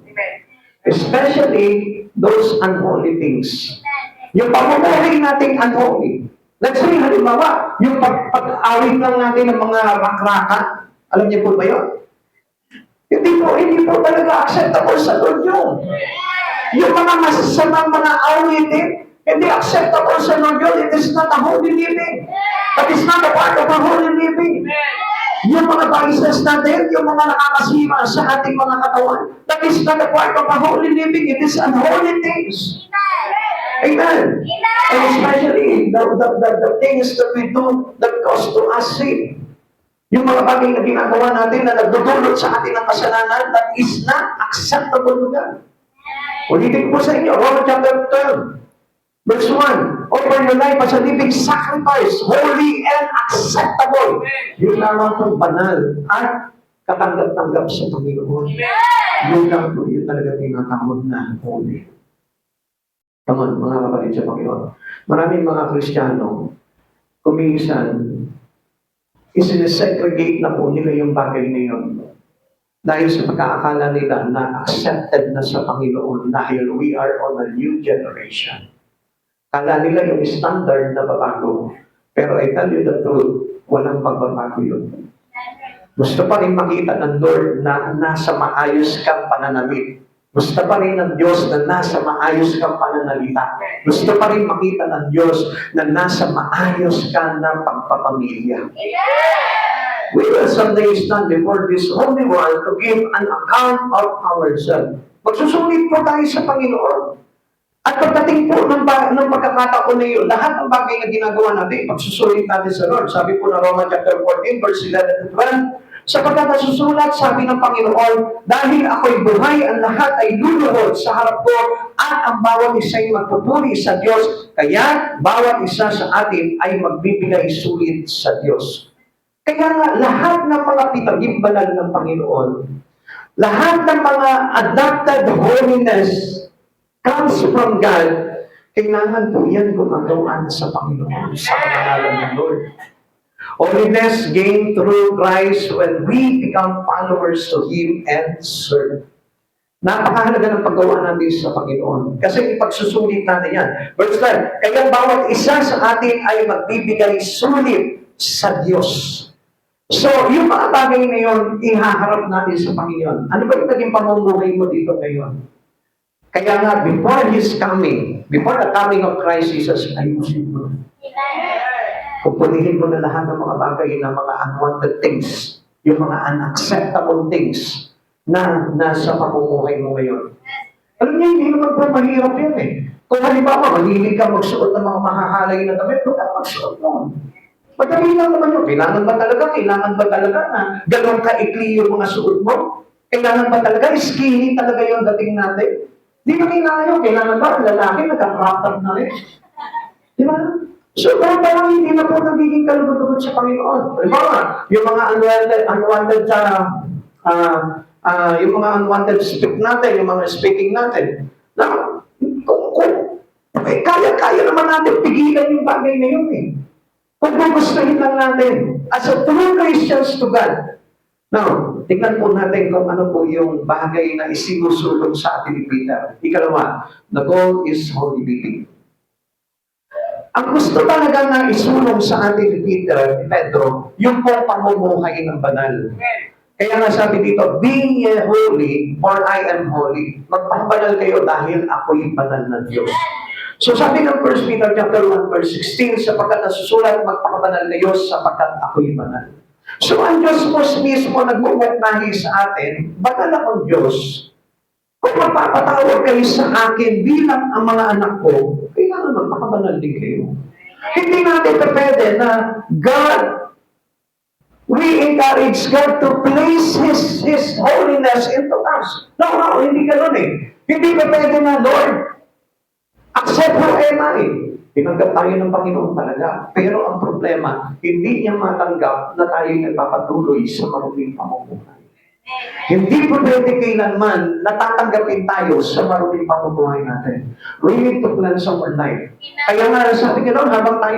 Especially those unholy things. Yung pamumuhay nating unholy. Let's say, halimbawa, yung pag-awit lang natin ng mga rakraka, alam niyo po ba yun? Hindi po talaga acceptable sa Lord yun. Yung mga masasamang mga awitin, hindi acceptable sa Lord yun. It is not a holy living. That is not a part of a holy living. Yung mga vices natin, yung mga nakakasima sa ating mga katawan, that is not a part of a holy living. It is unholy things. Amen. And especially the things that we do that cause to us sin. Yung mga bagay na ginagawa natin na nagdudulot sa atin ng kasalanan, that is not acceptable to God. Ulitin po sa inyo, Romans chapter 12, verse 1, offer your life as a living sacrifice, holy and acceptable. Yun lamang pong banal at katanggap-tanggap sa Panginoon. Yun lang po, yun talaga tinatawag na holy. Come on, mga kapatid sa Panginoon. Maraming mga Kristiyano, kuminsan, isinesegregate na po nila yung bagay na yun. Dahil sa pagkakakala nila na accepted na sa Panginoon dahil we are on a new generation. Kala nila yung standard na babago. Pero I tell you the truth, walang pagbabago yun. Gusto pa rin makita ng Lord na nasa maayos kang pananamit. Gusto pa rin ng Diyos na nasa maayos kang pananalita. Gusto pa rin makita ng Diyos na nasa maayos ka na pagpapamilya. We will someday stand before this Holy One to give an account of ourselves. Magsusulit po tayo sa Panginoon. At pagdating po ng pagkakataon na yun, lahat ng bagay na ginagawa natin, pagsusulit natin sa Lord. Sabi po na Romans chapter 14, verse 11 and 12, sapagkat nasusulat, sabi ng Panginoon, dahil ako'y buhay, ang lahat ay luluhod sa harap ko, at ang bawat isa ay magpupuri sa Diyos, kaya bawat isa sa atin ay magbibigay sulit sa Diyos. Kaya nga, lahat ng mga pitaging banal ng Panginoon, lahat ng mga adopted holiness comes from God, kailangan po yan gumagawa sa Panginoon, sa pangalan ng Lord. Holiness gained through Christ when we become followers to Him and serve. Napakahalaga ng paggawa natin sa Panginoon. Kasi ipagsusulit natin yan. Verse 9, kaya bawat isa sa atin ay magbibigay sulit sa Diyos. So, yung mga bagay na yun, ihaharap natin sa Panginoon. Ano ba yung naging pamumuhay mo dito ngayon? Kaya nga, before His coming, before the coming of Christ Jesus, ayusin mo. Pupunihin mo na lahat ng mga bagay na mga unwanted things, yung mga unacceptable things na nasa pamumuhay mo ngayon. Alam niyo, hindi naman po mahirap yan eh. Kung halimbawa, mahilig ka magsuot ng mga mahahalay na damit, huwag ka magsuot mo. Madali lang naman yun. Kailangan ba talaga na gano'ng kaikli yung mga suot mo? Kailangan ba talaga? Skinny talaga yung dating natin? Di ba kailangan yun? Kailangan ba? Ang lalaki nagka-crop top na rin. Di ba? So, parang hindi na po nagiging kalugod-lugod sa Panginoon. Halimbawa, yung mga yung mga unwanted speak natin, yung mga speaking natin, na kaya naman natin pigilan yung bagay na yun eh. Kung gugustuhin lang natin, as a true Christians to God. Now, tingnan po natin kung ano po yung bagay na isinusulong sa atin ni Peter. Ikalawa, the goal is holy living. Ang gusto talaga na isulong sa atin ni Peter, ni Pedro, yung pong pamumuhay ng banal. Kaya nga sabi dito, be ye holy, for I am holy. Magpapabanal kayo dahil ako'y banal na Diyos. So sabi ng 1 Peter chapter 1, verse 16, sapagkat nasusulat, magpapabanal kayo sapagkat ako'y banal. So ang Diyos po mismo nagmumuknahi sa atin, banal akong Diyos. Kung magpapatawag kayo sa akin bilang ang mga anak ko, kailangan magpakabanal din kayo. Hindi natin pwede na God, we encourage God to place His holiness into us. No, hindi ganun eh. Hindi pa pwede na, Lord, accept who am I. Tinanggap tayo ng Panginoon talaga. Pero ang problema, hindi niya matanggap na tayo nagpapatuloy sa maruming pamumuhay. Hindi po pwede kailanman natatanggapin tayo sa maruming pamumuhay natin. We need to cleanse our life. Kaya nga, sabi nga noon, habang tayo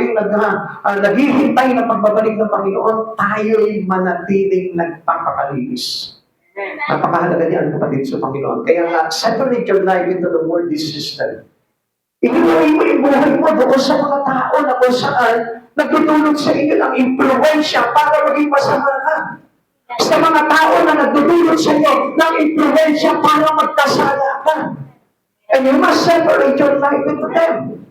naghihintay ng pagbabalik ng Panginoon, tayo'y manatiling nagpapakalinis. Napakahalaga niyan, kapatid sa Panginoon. Kaya nga, separate your life into the worldly system. Inuwi mo yung buhay mo doon sa mga tao na kung saan nagtutulog sa inyo ng impluensya para maging masama ka. Sa mga tao na nagdudulot sa iyo ng impluensya para magkasala ka. And you must separate your life into them.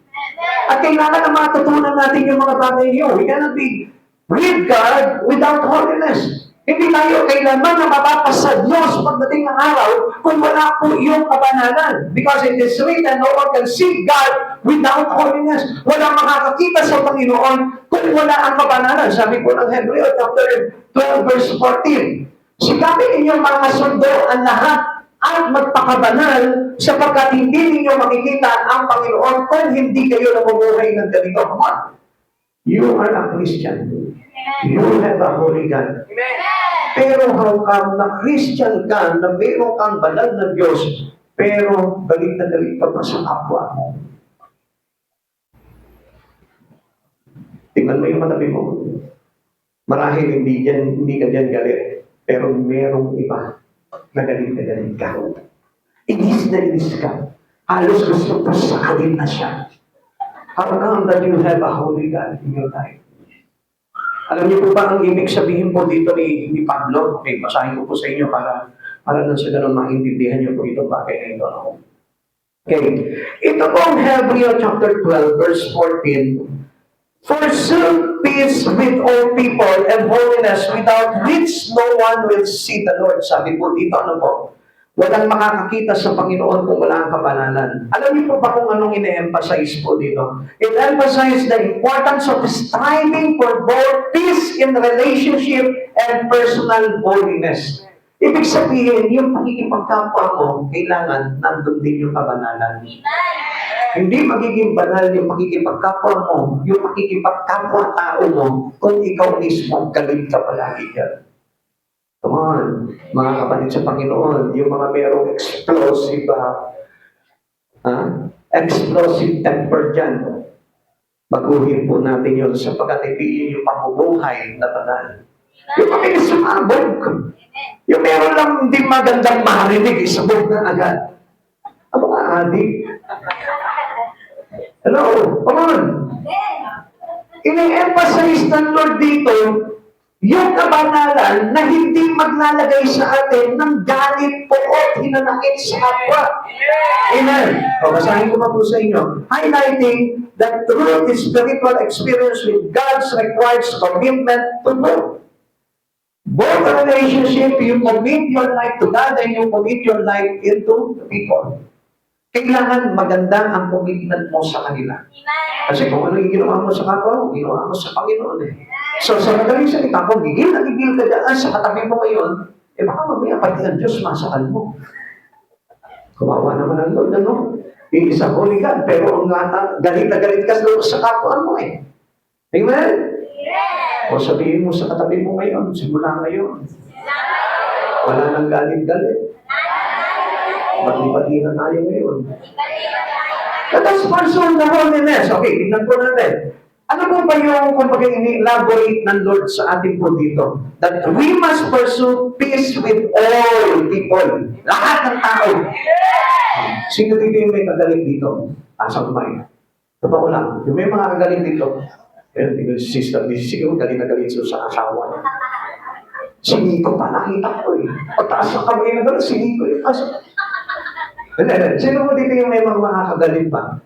At kailangan na matutunan natin yung mga bagay niyo. We cannot be with God without holiness. Hindi tayo kailanman na mapapas sa Diyos pagdating ng araw kung wala po yung kabanalan. Because it is written, no one can see God without holiness. Walang makakakita sa Panginoon kung wala ang kabanalan. Sabi po ng Hebreo chapter 12 verse 14, sikapin ninyong mga sundo ang lahat at magpakabanal sapagkat hindi ninyo makikita ang Panginoon kung hindi kayo namumuhay ng ganito. Come on. You are a Christian. You have a holy God. Amen. Pero how come na Christian ka, na meron kang banal na Diyos, pero galit na galit ka pa sa kapwa mo? Tingnan mo yung matabi mo. Marahil hindi ka diyan galit, pero merong iba na galit ka. Inis na inis ka. Halos gusto pa sakalin na siya. How come that you have a holy God in your life? Alam niyo po ba ang ibig sabihin po dito ni Pablo? Okay, basahin ko po sa inyo para lang sa ganun maintindihan niyo po itong bagay na ito. Okay. Ito po ang Hebrew chapter 12, verse 14. Pursue peace with all people and holiness, without which no one will see the Lord. Sabi po dito, ano po? Walang makakakita sa Panginoon kung wala ang kabanalan. Alam niyo po ba kung anong ine-emphasize po dito? It emphasizes the importance of striving for both peace in relationship and personal holiness. Ibig sabihin, yung pakikipagkapwa mo, kailangan nandun din yung kabanalan. Hindi magiging banal yung pakikipagkapwa mo, yung pakikipagkapwa tao mo, kung ikaw mismo galit ka palagi dyan. Come on, mga kapatid sa Panginoon, yung mga merong explosive temper dyan, baguhin po natin yun sapagkat hindi yung pamumuhay na banal. Yung mabilis sumabog, yung meron lang hindi magandang marinig, isabog na agad. Ang mga adik. Hello, come on. Ini-emphasize ng Lord dito, yung kabanalan na hindi maglalagay sa atin ng galit po o hinanakit sa kapwa. Amen. O, basahin ko pa po sa inyo. Highlighting that true spiritual experience with God requires commitment to both. Both relationship, you commit your life to God and you commit your life into people. Kailangan maganda ang commitment mo sa kanila. Kasi kung ano yung ginawa mo sa kapwa mo, ginawa mo sa Panginoon eh. So, sa madaling salita, kung gigil ka dyan sa katabi mo ngayon, baka mamaya pati ang Diyos masakal mo. Kumawa naman ang Lord, ano? Iisang holy God, pero galit na galit ka sa kapwa mo eh. Amen? O sabihin mo sa katabi mo ngayon, simula ngayon, wala nang galit-galit. Bati-bati na tayo ngayon. Let us pursue the holiness. Okay, tignan po natin. Ano po ba yung kumbaga ini-elaborate ng Lord sa atin po dito? That we must pursue peace with all people. Lahat ng tao. Sino dito yung may kagalit dito? Asang kumay. Totoo lang. Yung may mga kagalit dito, sister, siguro galit na galit sa asawa niya. Si Nico pa, nakita ko eh. Pagtaas ng kamay na gano'n, si Nico eh. Sino mo dito yung may mga kagalit pa?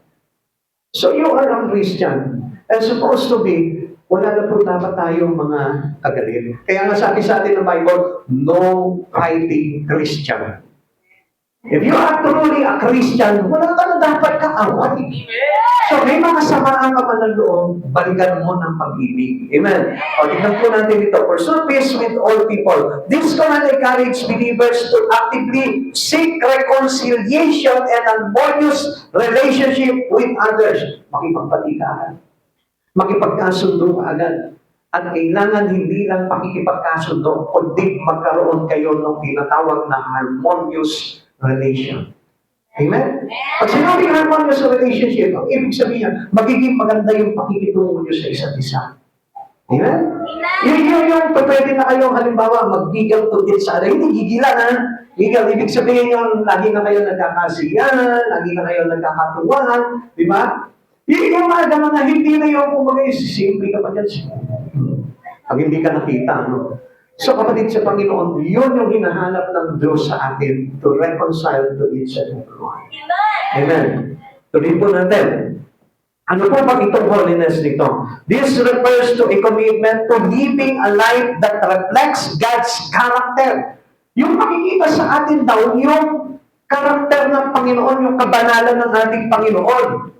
So you are a Christian. And supposed to be, wala na po dapat tayong mga kagalit. Kaya nga sabi sa atin ng Bible, no fighting Christian. If you are truly a Christian, wala ka na dapat kaaway. So may mga samaan ka man ng loob, balikan mo ng pag-ibig. Amen. O, tignan po natin ito. Pursue peace with all people. This command encourages believers to actively seek reconciliation and harmonious relationship with others. Makipagpatikahan. Makipagkasundo ka agad. At kailangan hindi lang pakikipagkasundo, kundi magkaroon kayo ng tinatawag na harmonious relation. Amen? Pag sinabing harmonious relationship, ang ibig sabihin, magiging maganda yung pakikitungo nyo sa isa't isa. Amen? Yun yung pwede na kayong halimbawa, mag-giggle to each other. Hindi gigilan, ha? Giggle, ibig sabihin yung lagi na kayo nagkakasiyan, lagi na kayo nagkakatuwaan, di ba? Yung mga gano'n na hindi na yung kumagay, simple ka pa dyan. Pag hindi ka nakita, ano? So kapatid sa Panginoon, yun yung hinahanap ng Diyos sa atin to reconcile to each and everyone. Amen. Tuloy po natin. Ano po bang itong holiness nito? This refers to a commitment to living a life that reflects God's character. Yung makikita sa atin daw, yung karakter ng Panginoon, yung kabanalan ng ating Panginoon.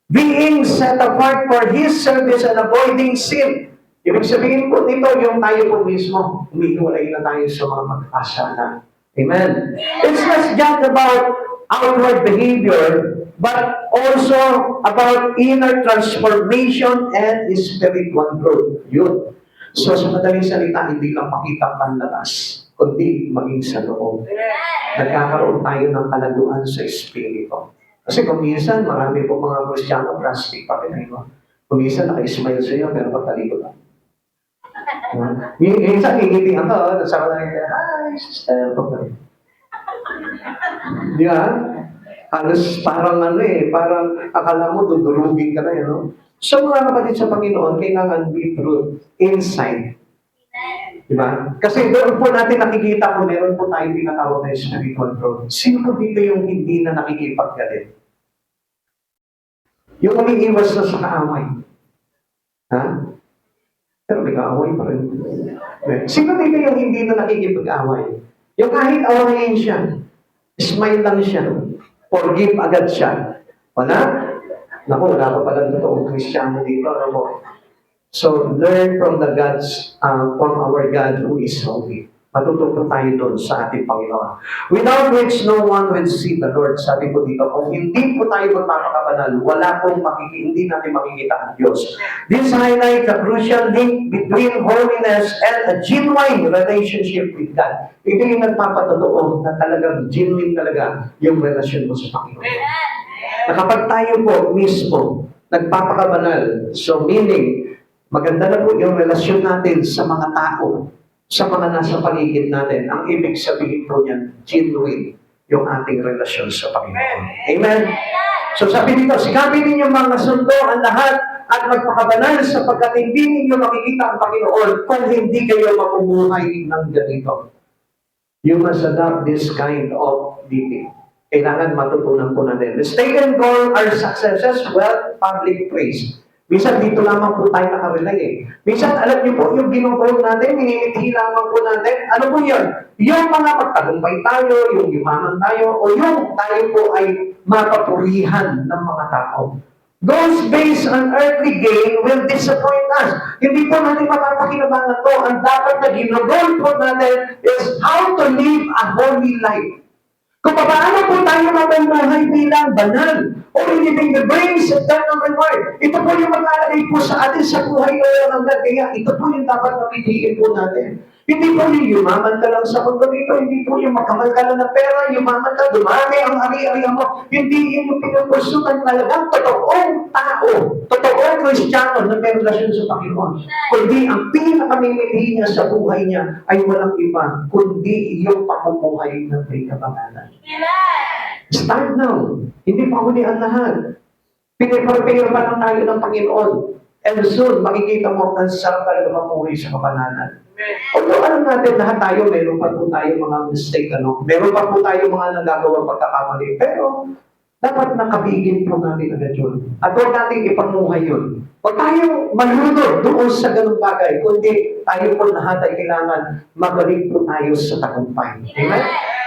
Being set apart for His service and avoiding sin. Ibig sabihin po nito, yung tayo po mismo, umihiwalay na tayo sa mga magkasala. Amen. It's not just about outward behavior, but also about inner transformation and spiritual growth. Yun. So sa madaling salita, hindi lang makita panlabas, kundi maging sa loob. Nagkakaroon tayo ng kalaguan sa Espiritu. Kasi kung minsan, marami po mga Kristiyano, plastic pa rin. Kung minsan, naka-smile sa iyo, pero pagtalikod lang. Minsan, hingitihan ka, nasama na rin, hi, sister, pagtalikod. Di ba? Halos parang parang akala mo dudurugin ka na, So mga kapatid sa Panginoon, kailangan be true inside. Diba? Kasi doon po natin nakikita kung meron po tayong tinatawag na spiritual growth. Sino po dito yung hindi na nakikipaggalit? Yung umiiwas na sa kaaway. Ha? Pero may kaaway pa rin. Sino dito yung hindi na nakikipag-away? Yung kahit awayin siya, smile lang siya, forgive agad siya. Wala? Naku, wala pa pala totoong Kristiyano dito. Ano po? So, learn from from our God who is holy. Matututo tayo doon sa ating Panginoon. Without which no one will see the Lord. Sabi ko dito, kung hindi po tayo magpapakabanal, wala pong hindi natin makikita ang Diyos. This highlights the crucial link between holiness and a genuine relationship with God. Ito yung nagpapatotoo na talagang genuine talaga yung relasyon mo sa Panginoon. Na kapag tayo po mismo nagpapakabanal, so meaning, maganda na po yung relasyon natin sa mga tao, sa mga nasa paligid natin. Ang ibig sabihin po niyan, genuine yung ating relasyon sa Panginoon. Amen? So sabi dito, sikapin ninyo mga sundo ang lahat at magpakabanal sapagkat hindi ninyo makikita ang Panginoon kung hindi kayo mamumuhay ng ganito. You must adopt this kind of living. Kailangan matutunan po natin. Mistaken goal are successes, wealth, public praise. Minsan dito lamang po tayo nakarelay Minsan alam niyo po yung ginugol natin, minimithi lamang po natin. Ano po yun? Yung mga magtagumpay tayo, yung yumaman tayo, o yung tayo po ay mapapurihan ng mga tao. Goals based on earthly gain will disappoint us. Hindi po natin mapapakinabangan to. Ang dapat na ginugol po natin is how to live a holy life. Kung paano po tayo mabubuhay bilang banal o living the brings eternal reward. Ito po yung maglalagay po sa atin sa buhay na hanggang kaya ito po yung dapat na piliin po natin. Hindi po yung yumaman ka lang sa mundo dito, hindi po yung makamal ka lang ng pera, yumaman ka, dumami ang ari-arihan mo. Hindi yun yung pinupursutan talagang totoong tao, totoong Kristiyano na may relasyon sa Panginoon. Kundi ang pinakamimili niya sa buhay niya ay walang iba, kundi yung pamumuhay ng may kapangalan. Start now. Hindi pa huli ang lahat. Pinipare-prepare pa lang tayo ng Panginoon. And soon, makikita mo ang sarap talaga mamuhay sa kapanalan. Although alam natin, lahat tayo, meron pa po tayo mga mistake, meron pa po tayo mga nagagawang pagkakamali. Pero, dapat nakabigin po natin agad yun. At huwag natin ipamuhay yun. Huwag tayo malunod doon sa ganung bagay, kundi tayo po lahat ay kailangan mabalik po tayo sa tagumpay. Amen?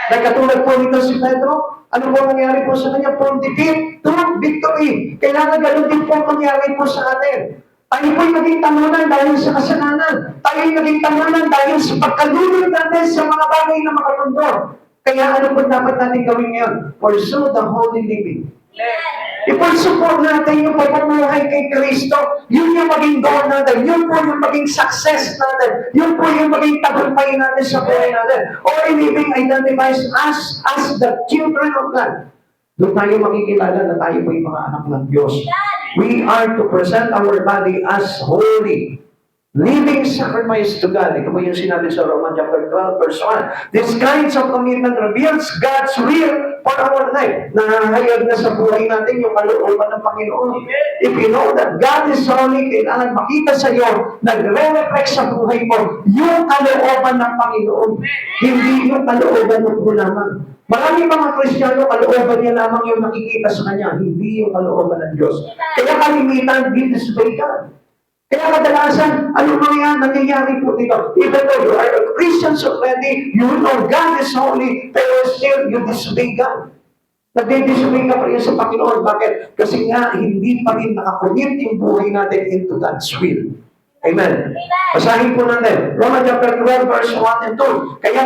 Nagkatulad po nito si Pedro, ano po nangyari po sa kanya? From defeat to victory. Kailangan ganun din po mangyari po sa atin. Tayo po'y naging talunan dahil sa kasalanan. Tayo'y naging talunan dahil sa pagkalunod natin sa mga bagay na makamundo. Kaya ano po dapat natin gawin ngayon? Pursue the holy living. I-pursue natin yung pagmumuhay kay Kristo. Yun yung maging goal natin. Yun po yung maging success natin. Yun po yung maging tagumpay natin sa buhay natin. Holy living identifies us as the children of God. Doon tayo makikilala na tayo po yung mga anak ng Diyos. We are to present our body as holy, living sacrifice to God. Ito po yung sinabi sa Romans chapter 12, verse 1. This kind of commitment reveals God's will for our life. Nahahayag na sa buhay natin yung kalooban ng Panginoon. If you know that God is holy, kailangan makita sa iyo, nagre-reflect sa buhay mo, yung kalooban ng Panginoon. Hindi yung kalooban ng lamang. Maraming mga Kristiyano, kalooban niya lamang yung nakikita sa kanya, hindi yung kalooban ng Diyos. Kaya kalimitan, disobey ka. Kaya kadalasan, anong nangyayari po dito? Even though you are a Christian already, you know God is holy, pero still you disobey God. Nagdi-disobey ka pa rin sa Panginoon. Bakit? Kasi nga, hindi pa rin nakakomit yung buhay natin into God's will. Amen. Basahin po natin. Romans chapter 12, verse 1 and 2. Kaya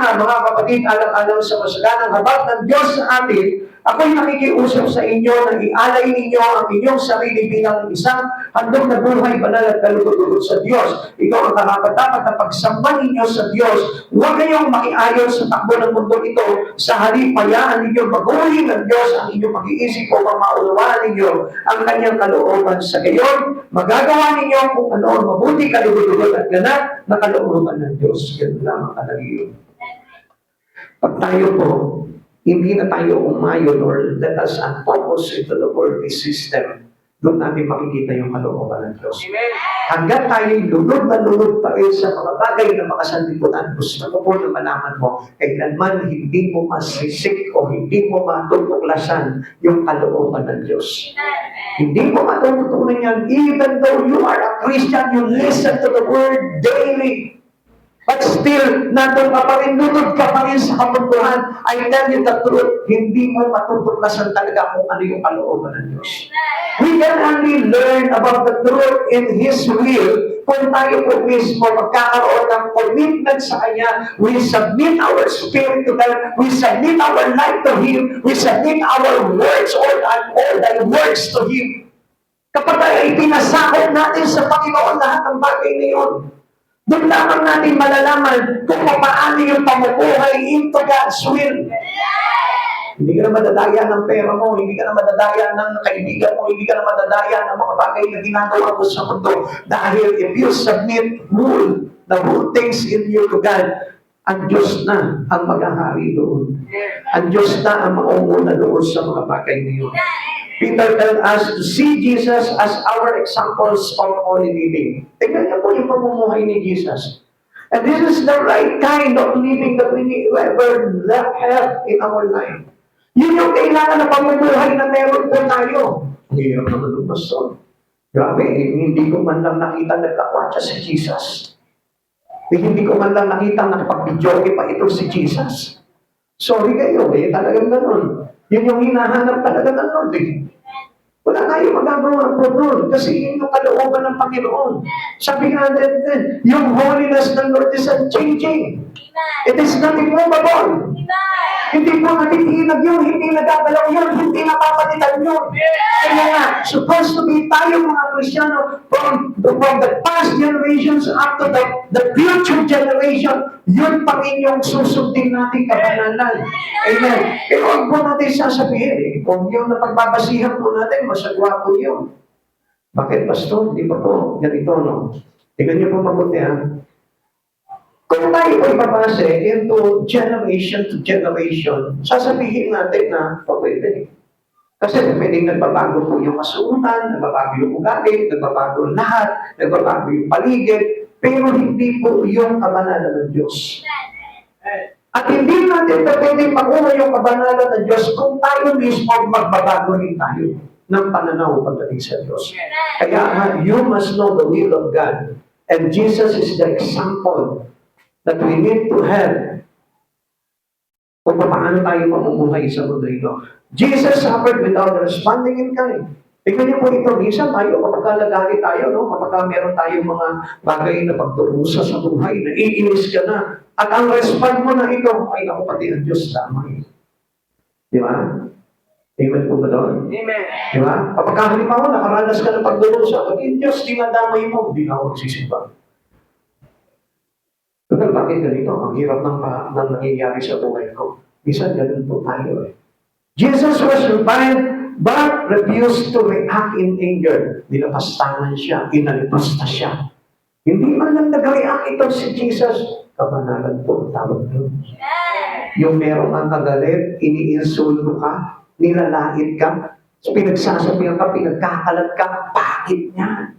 nga mga kapatid, alang-alang sa masaganang habag ng Diyos sa atin, Ako'y nakikiusap sa inyo na ialay ninyo ang inyong sarili bilang isang handog na buhay, banal at kalugod sa Diyos. Ito ang karapat-dapat na pagsamba ninyo sa Diyos. Huwag kayong makiayon sa takbo ng mundo ito. Sa halip, hayaan ninyo baguhin ng Diyos ang inyong pag-iisip upang maunawaan ninyo ang kanyang kalooban. Sa gayon, magagawa ninyo kung ano ang mabuti, kalugod at ganap na kalooban ng Diyos. Yan lamang kalagay. Pag tayo po, hindi na tayo umayon or let us unfocus into the worldly system, doon natin makikita yung kalooban ng Diyos. Hanggat tayo'y lulod na lulod pa rin sa mga bagay na makasanlibutan, gusto ko po na malaman mo, kailanman hindi mo masisik o hindi mo matutuklasan yung kalooban ng Diyos. Hindi mo matututunan yan, even though you are a Christian, you listen to the word daily. But still, nandun ka pa rin, lulod ka pa rin sa kapuntuhan. I tell you the truth, hindi mo matutuklasan talaga kung ano yung kalooban ng Diyos. We can only learn about the truth in His will kung tayo po mismo magkakaroon ng commitment sa Kanya. We submit our spirit to God. We submit our life to Him. We submit our words, all thy words to Him. Kapag tayo ipinasakop natin sa Panginoon lahat ng bagay na yun, doon lamang natin malalaman kung paano yung pamumuhay into God's will. Hindi ka na madadaya ng pera mo, hindi ka na madadaya ng kaibigan mo, hindi ka na madadaya ng mga bagay na ginagawa mo sa mundo. Dahil if you submit the whole things in you to God, ang Diyos na ang maghahari doon. Ang Diyos na ang maunguna doon sa mga bagay na yun. Peter tells us to see Jesus as our examples of holy living. Tingnan niyo po yung pamumuhay ni Jesus. And this is the right kind of living that we ever have in our life. Yun yung kailangan na pamumuhay na meron po tayo. Ang hirap naman ng pastor. Grabe, hindi ko man lang nakita nagkakwatsa si Jesus. Hindi ko man lang nakita nakapag-videoke pa ito si Jesus. Sorry kayo, talagang ganun. Yun yung hinahanap talaga ng Lord Wala tayong magagawa po doon kasi yun yung kalooban ng Panginoon. Sabi nga natin, yung holiness ng Lord is unchanging. It is not immovable. Hindi po natitinag yun, hindi nagagalaw yun, hindi napapalitan yun. Kaya nga, supposed to be tayo mga Kristiyano from the past generations up to the future generation, yun pa rin yung susundin natin kabanalan. Amen. Pero huwag po natin sasabihin, kung yung napagbabasihan po natin, masagwa po yun. Bakit, Pastor? Di ba po ganito, no? Tingnan niyo po mabuti, ha? Kung tayo po ipapase into generation to generation, sasabihin natin na pwede. Kasi pwedeng nagbabago po yung kasuutan, nagbabago yung ugali, nagbabago lahat, nagbabago yung paligid, pero hindi po yung kabanalan ng Diyos. At hindi natin pwedeng makuha yung kabanalan ng Diyos kung tayo mismo magbabago rin tayo ng pananaw pagdating sa Diyos. Kaya you must know the will of God. And Jesus is the example that we need to have kung paano tayo mamumuhay sa mundo ito. Jesus suffered without responding in kind. Tingnan niyo po ito, minsan tayo, kapag nagalit tayo, no? Kapag meron tayong mga bagay na pagturusa sa buhay, naiinis ka na, at ang respond mo na ito, ay naku, pati ang Diyos lamang. Di ba? Amen po ba doon? Amen. Di ba? Kapag halimbawa, nakaranas ka ng pagdurusa, pati ang Diyos, dinadamay mo, hindi na ako magsisimba. Pero bakit ganito? Ang hirap ng nangyayari sa buhay ko. Minsan ganun po tayo eh. Jesus was reviled but refused to react in anger. Nilapastangan siya, inalipusta siya. Hindi man lang nag-react ito si Jesus. Kabanalan po, tawag doon. Yung merong ang kagalit, iniinsulto ka, nilalait ka, pinagsasabihan ka, pinagkakalat ka, pangit niyan.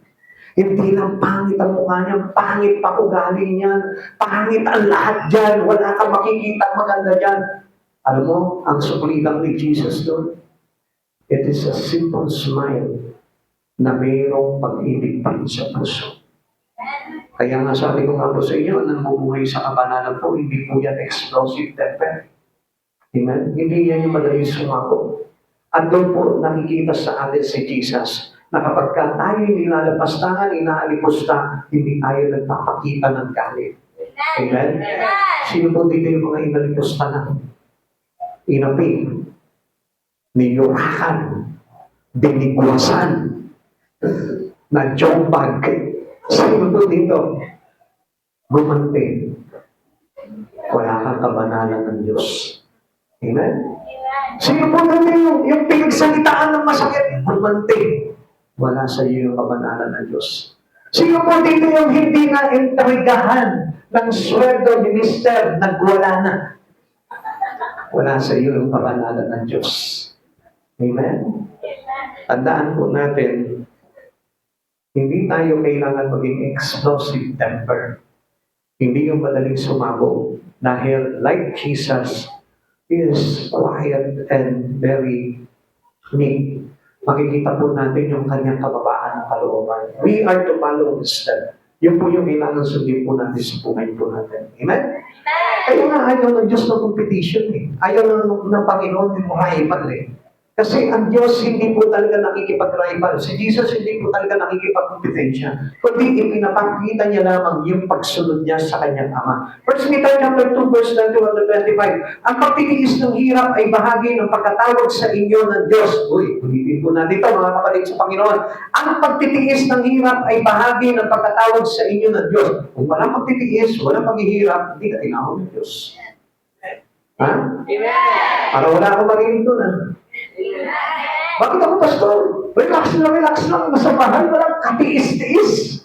Hindi lang pangit ang mukha niya, pangit pa ugali niyan, pangit ang lahat dyan, wala kang makikita maganda dyan. Alam mo, ang sukli lang ni Jesus doon, it is a simple smile na mayroong pag-ibig pa rin sa puso. Kaya nga sabi ko nga po sa inyo, nang bumuhay sa kabanalan po, hindi po yan explosive temper. Amen? Hindi yan yung madaling sumako. At doon po nakikita sa atin si Jesus, na kapag tayo nilalapastangan, inaalipusta, hindi tayo nagpapakita ng galit. Amen? Sino po dito yung mga inalipusta na? Inapi. niyurakan, binigwasan, na jombag. Sino po dito? Gumanti. Wala kang kabanalan ng Diyos. Amen? Sino po dito yung pinagsalitaan ng masakit? Gumanti. Wala sa iyo yung kabanalan ng Diyos. Sino po dito yung hindi na intrigahan ng sweldo ni Mister, nagwala na? Wala sa iyo yung kabanalan ng Diyos. Amen? Tandaan po natin, hindi tayo kailangan maging explosive temper. Hindi yung madaling sumabog. Dahil like Jesus, He is quiet and very meek. Makikita po natin yung kanyang kababaan ng kalooban. We are to follow His step. Yun po yung kailangan sundin po natin sa buhay po natin. Amen? Kaya nga ayaw ng Diyos ng competition eh. Ayaw ng Panginoon ng rival eh. Kasi ang Diyos hindi po talaga nakikipag-rival. Si Jesus hindi po talaga nakikipag-kompetensya. Kundi ipinapakita niya lamang yung pagsunod niya sa kanyang Ama. 1 Peter chapter 2, verse 21-25. Ang pagtitiis ng hirap ay bahagi ng pagkatawag sa inyo ng Diyos. Uy, ulitin po natin ito mga kapatid sa Panginoon. Ang pagtitiis ng hirap ay bahagi ng pagkatawag sa inyo ng Diyos. Kung walang pagtitiis, walang paghihirap, hindi ka tinawag ng Diyos. Ha? Para wala akong marinig doon, ha? Bakit ako, pastor? Relax lang, masamahan, walang katiis-tiis.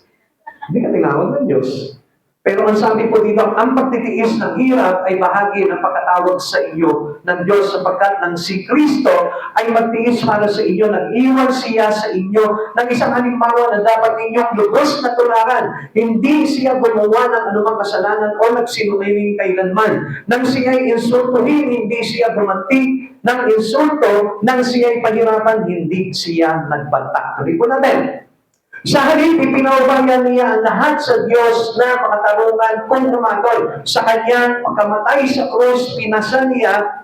Hindi ka tinawag ng Diyos. Pero ang sabi po dito, ang pagtitiis ng hirap ay bahagi ng pagkatawag sa inyo ng Diyos sapagkat nang si Kristo ay magtiis para sa inyo, nag-iwan siya sa inyo ng isang halimbawa na dapat ninyong lubos na tularan. Hindi siya gumawa ng anumang kasalanan o nagsinungaling kailanman. Nang siya ay insultuhin, hindi siya gumanti ng insulto. Nang siya ay pahirapan, hindi siya nagbanta. Tuloy po natin. Sa halip, ipinaubayan niya ang lahat sa Diyos na makatarungan kung tumatol. Sa kanyang pagkamatay sa krus, pinasa niya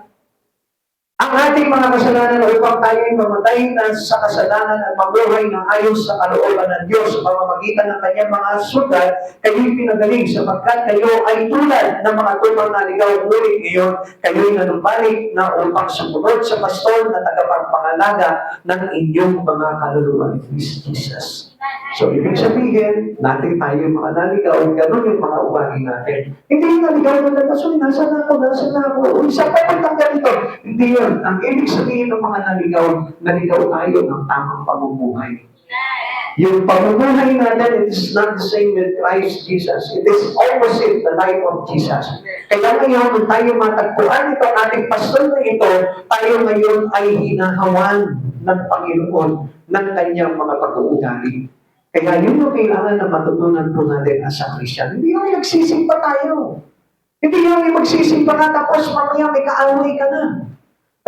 ang ating mga kasalanan upang tayo'y mamatay na sa kasalanan at mabuhay ng ayon sa kalooban ng Diyos sa pamamagitan ng kanyang mga sugat, kayo'y pinagaling sapagkat kayo ay tulad ng mga tumang naligaw. Ngunit ngayon, kayo'y nanumbalik na upang sumunod sa pastor na tagapagpangalaga ng inyong mga kaluluwa. Is Jesus. So, ibig sabihin, natin tayo yung mga naligaw, gano'n yung mga uwagi natin. Hindi yung naligaw na lang, so, nasaan na ako. Isa pa pagtang ganito. Hindi yun. Ang ibig sabihin ng mga naligaw tayo ng tamang pamumuhay. Yung pamumuhay natin, it is not the same with Christ Jesus. It is opposite the life of Jesus. Kaya ngayon, nung tayo matagpuan itong ating pastor na ito, tayo ngayon ay hinahawan ng Panginoon ng kanyang mga pag-uugali. Kaya yun yung kailangan na matutunan po natin as a Christian. Hindi yung nagsisimpa tayo. Hindi yung magsisimpa ka tapos mamaya may kaaway ka na.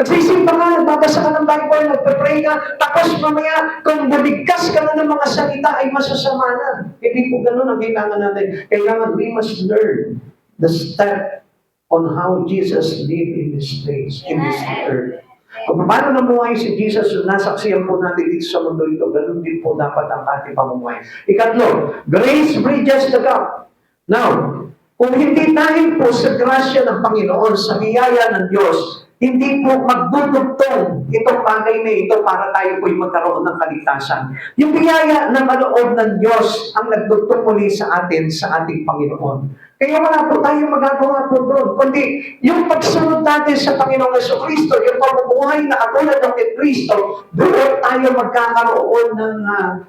Nagsisimpa ka, nagbabasa ka ng Bible, nagpe-pray ka, tapos mamaya kung nabigkas ka na ng mga salita ay masasama na. Hindi po ganun ang kailangan natin. Kailangan we must learn the step on how Jesus lived in this place, in this earth. Kung paano namuhay si Jesus, nasaksiyan po natin dito sa mundo ito, ganun din po dapat ang ating pamumuhay. Ikatlo, grace bridges the gap. Now, kung hindi dahil po sa grasya ng Panginoon, sa biyaya ng Diyos, hindi po magdudugtong itong bagay na ito para tayo po'y magkaroon ng kaligtasan. Yung biyaya na kaloob ng Diyos ang nagdugtong muli sa atin, sa ating Panginoon. Kaya wala po tayong magagawa po doon. Kundi yung pagsunod natin sa Panginoong Jesucristo, yung pamumuhay na katulad ng kay Kristo, doon tayo magkakaroon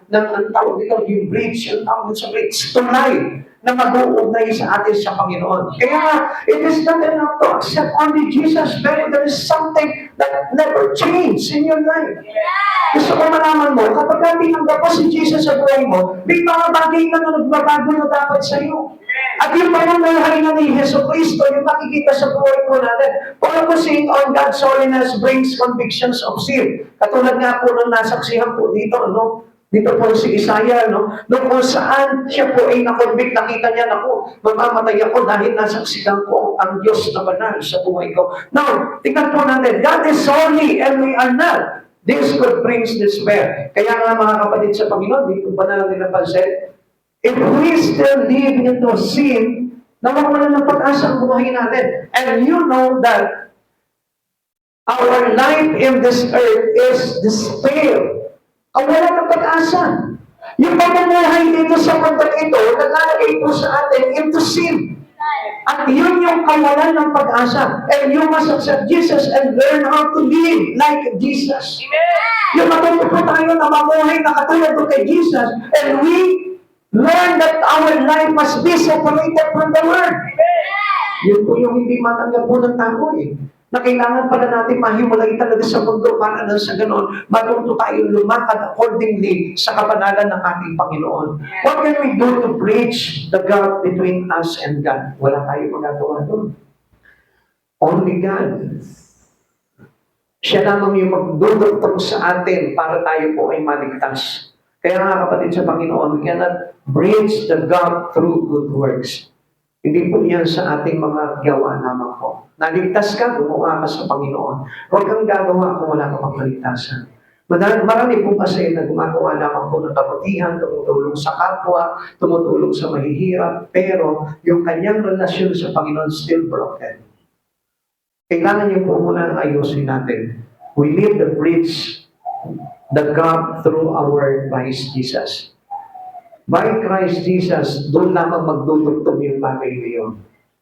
ng tawag dito, yung bridge, yung tawag sa bridge, tunay na mag-uugnay sa atin sa Panginoon. Kaya it is not enough to accept only Jesus, but there is something that never changes in your life. Gusto ko malaman mo, kapag tinanggap mo si Jesus sa buhay mo, may mga bagay na nagbabago na dapat sa iyo. At yung pamumuhay na ni Jesucristo, yung makikita sa buhay po natin. Focusing on God's holiness brings convictions of sin. Katulad nga po nung nasaksihan po dito, no? Dito po si Isaiah, no? Noong kung saan siya po ay nakonvict, nakita niya, naku, mamamatay ako dahil nasaksihan ko ang Diyos na banal sa buhay ko. Now, tingnan po natin, God is holy and we are not. This could bring despair. Kaya nga mga kapatid sa Panginoon, dito ba na natin napansin? If we still live into sin, nawawalan ng pag-asa ang buhay natin. And you know that Our life in this earth is despair. Kawalan ng pag-asa. Yung pamumuhay dito sa mundong ito, naglalagay po sa atin into sin. At yun yung kawalan ng pag-asa. And you must accept Jesus and learn how to live like Jesus. Yung matuto po tayo na mamuhay na katulad po kay Jesus, and we learn that our life must be separated from the world. Yun po yung hindi matanggap po ng tao eh. Na kailangan pala natin mahiwalay talaga sa mundo para na sa ganon, matuto tayo lumakad accordingly sa kapanalan ng ating Panginoon. What can we do to bridge the gap between us and God? Wala tayo magagawa doon. Only God. Siya lamang yung magdudugtong sa atin para tayo po ay maligtas. Kaya nga kapatid sa Panginoon, we cannot bridge the gap through good works. Hindi po yan sa ating mga gawa naman po. Naligtas ka, gumawa ka sa Panginoon. Huwag kang gagawa kung wala ka pang kaligtasan. Marami po kasi na gumagawa lamang po ng kabutihan, tumutulong sa kapwa, tumutulong sa mahihirap, pero yung kanyang relasyon sa Panginoon still broken. Kailangan niyo po muna ayusin natin. We need to bridge the gap through our Christ Jesus. By Christ Jesus, doon lamang magdudugtong yung bagay na yun.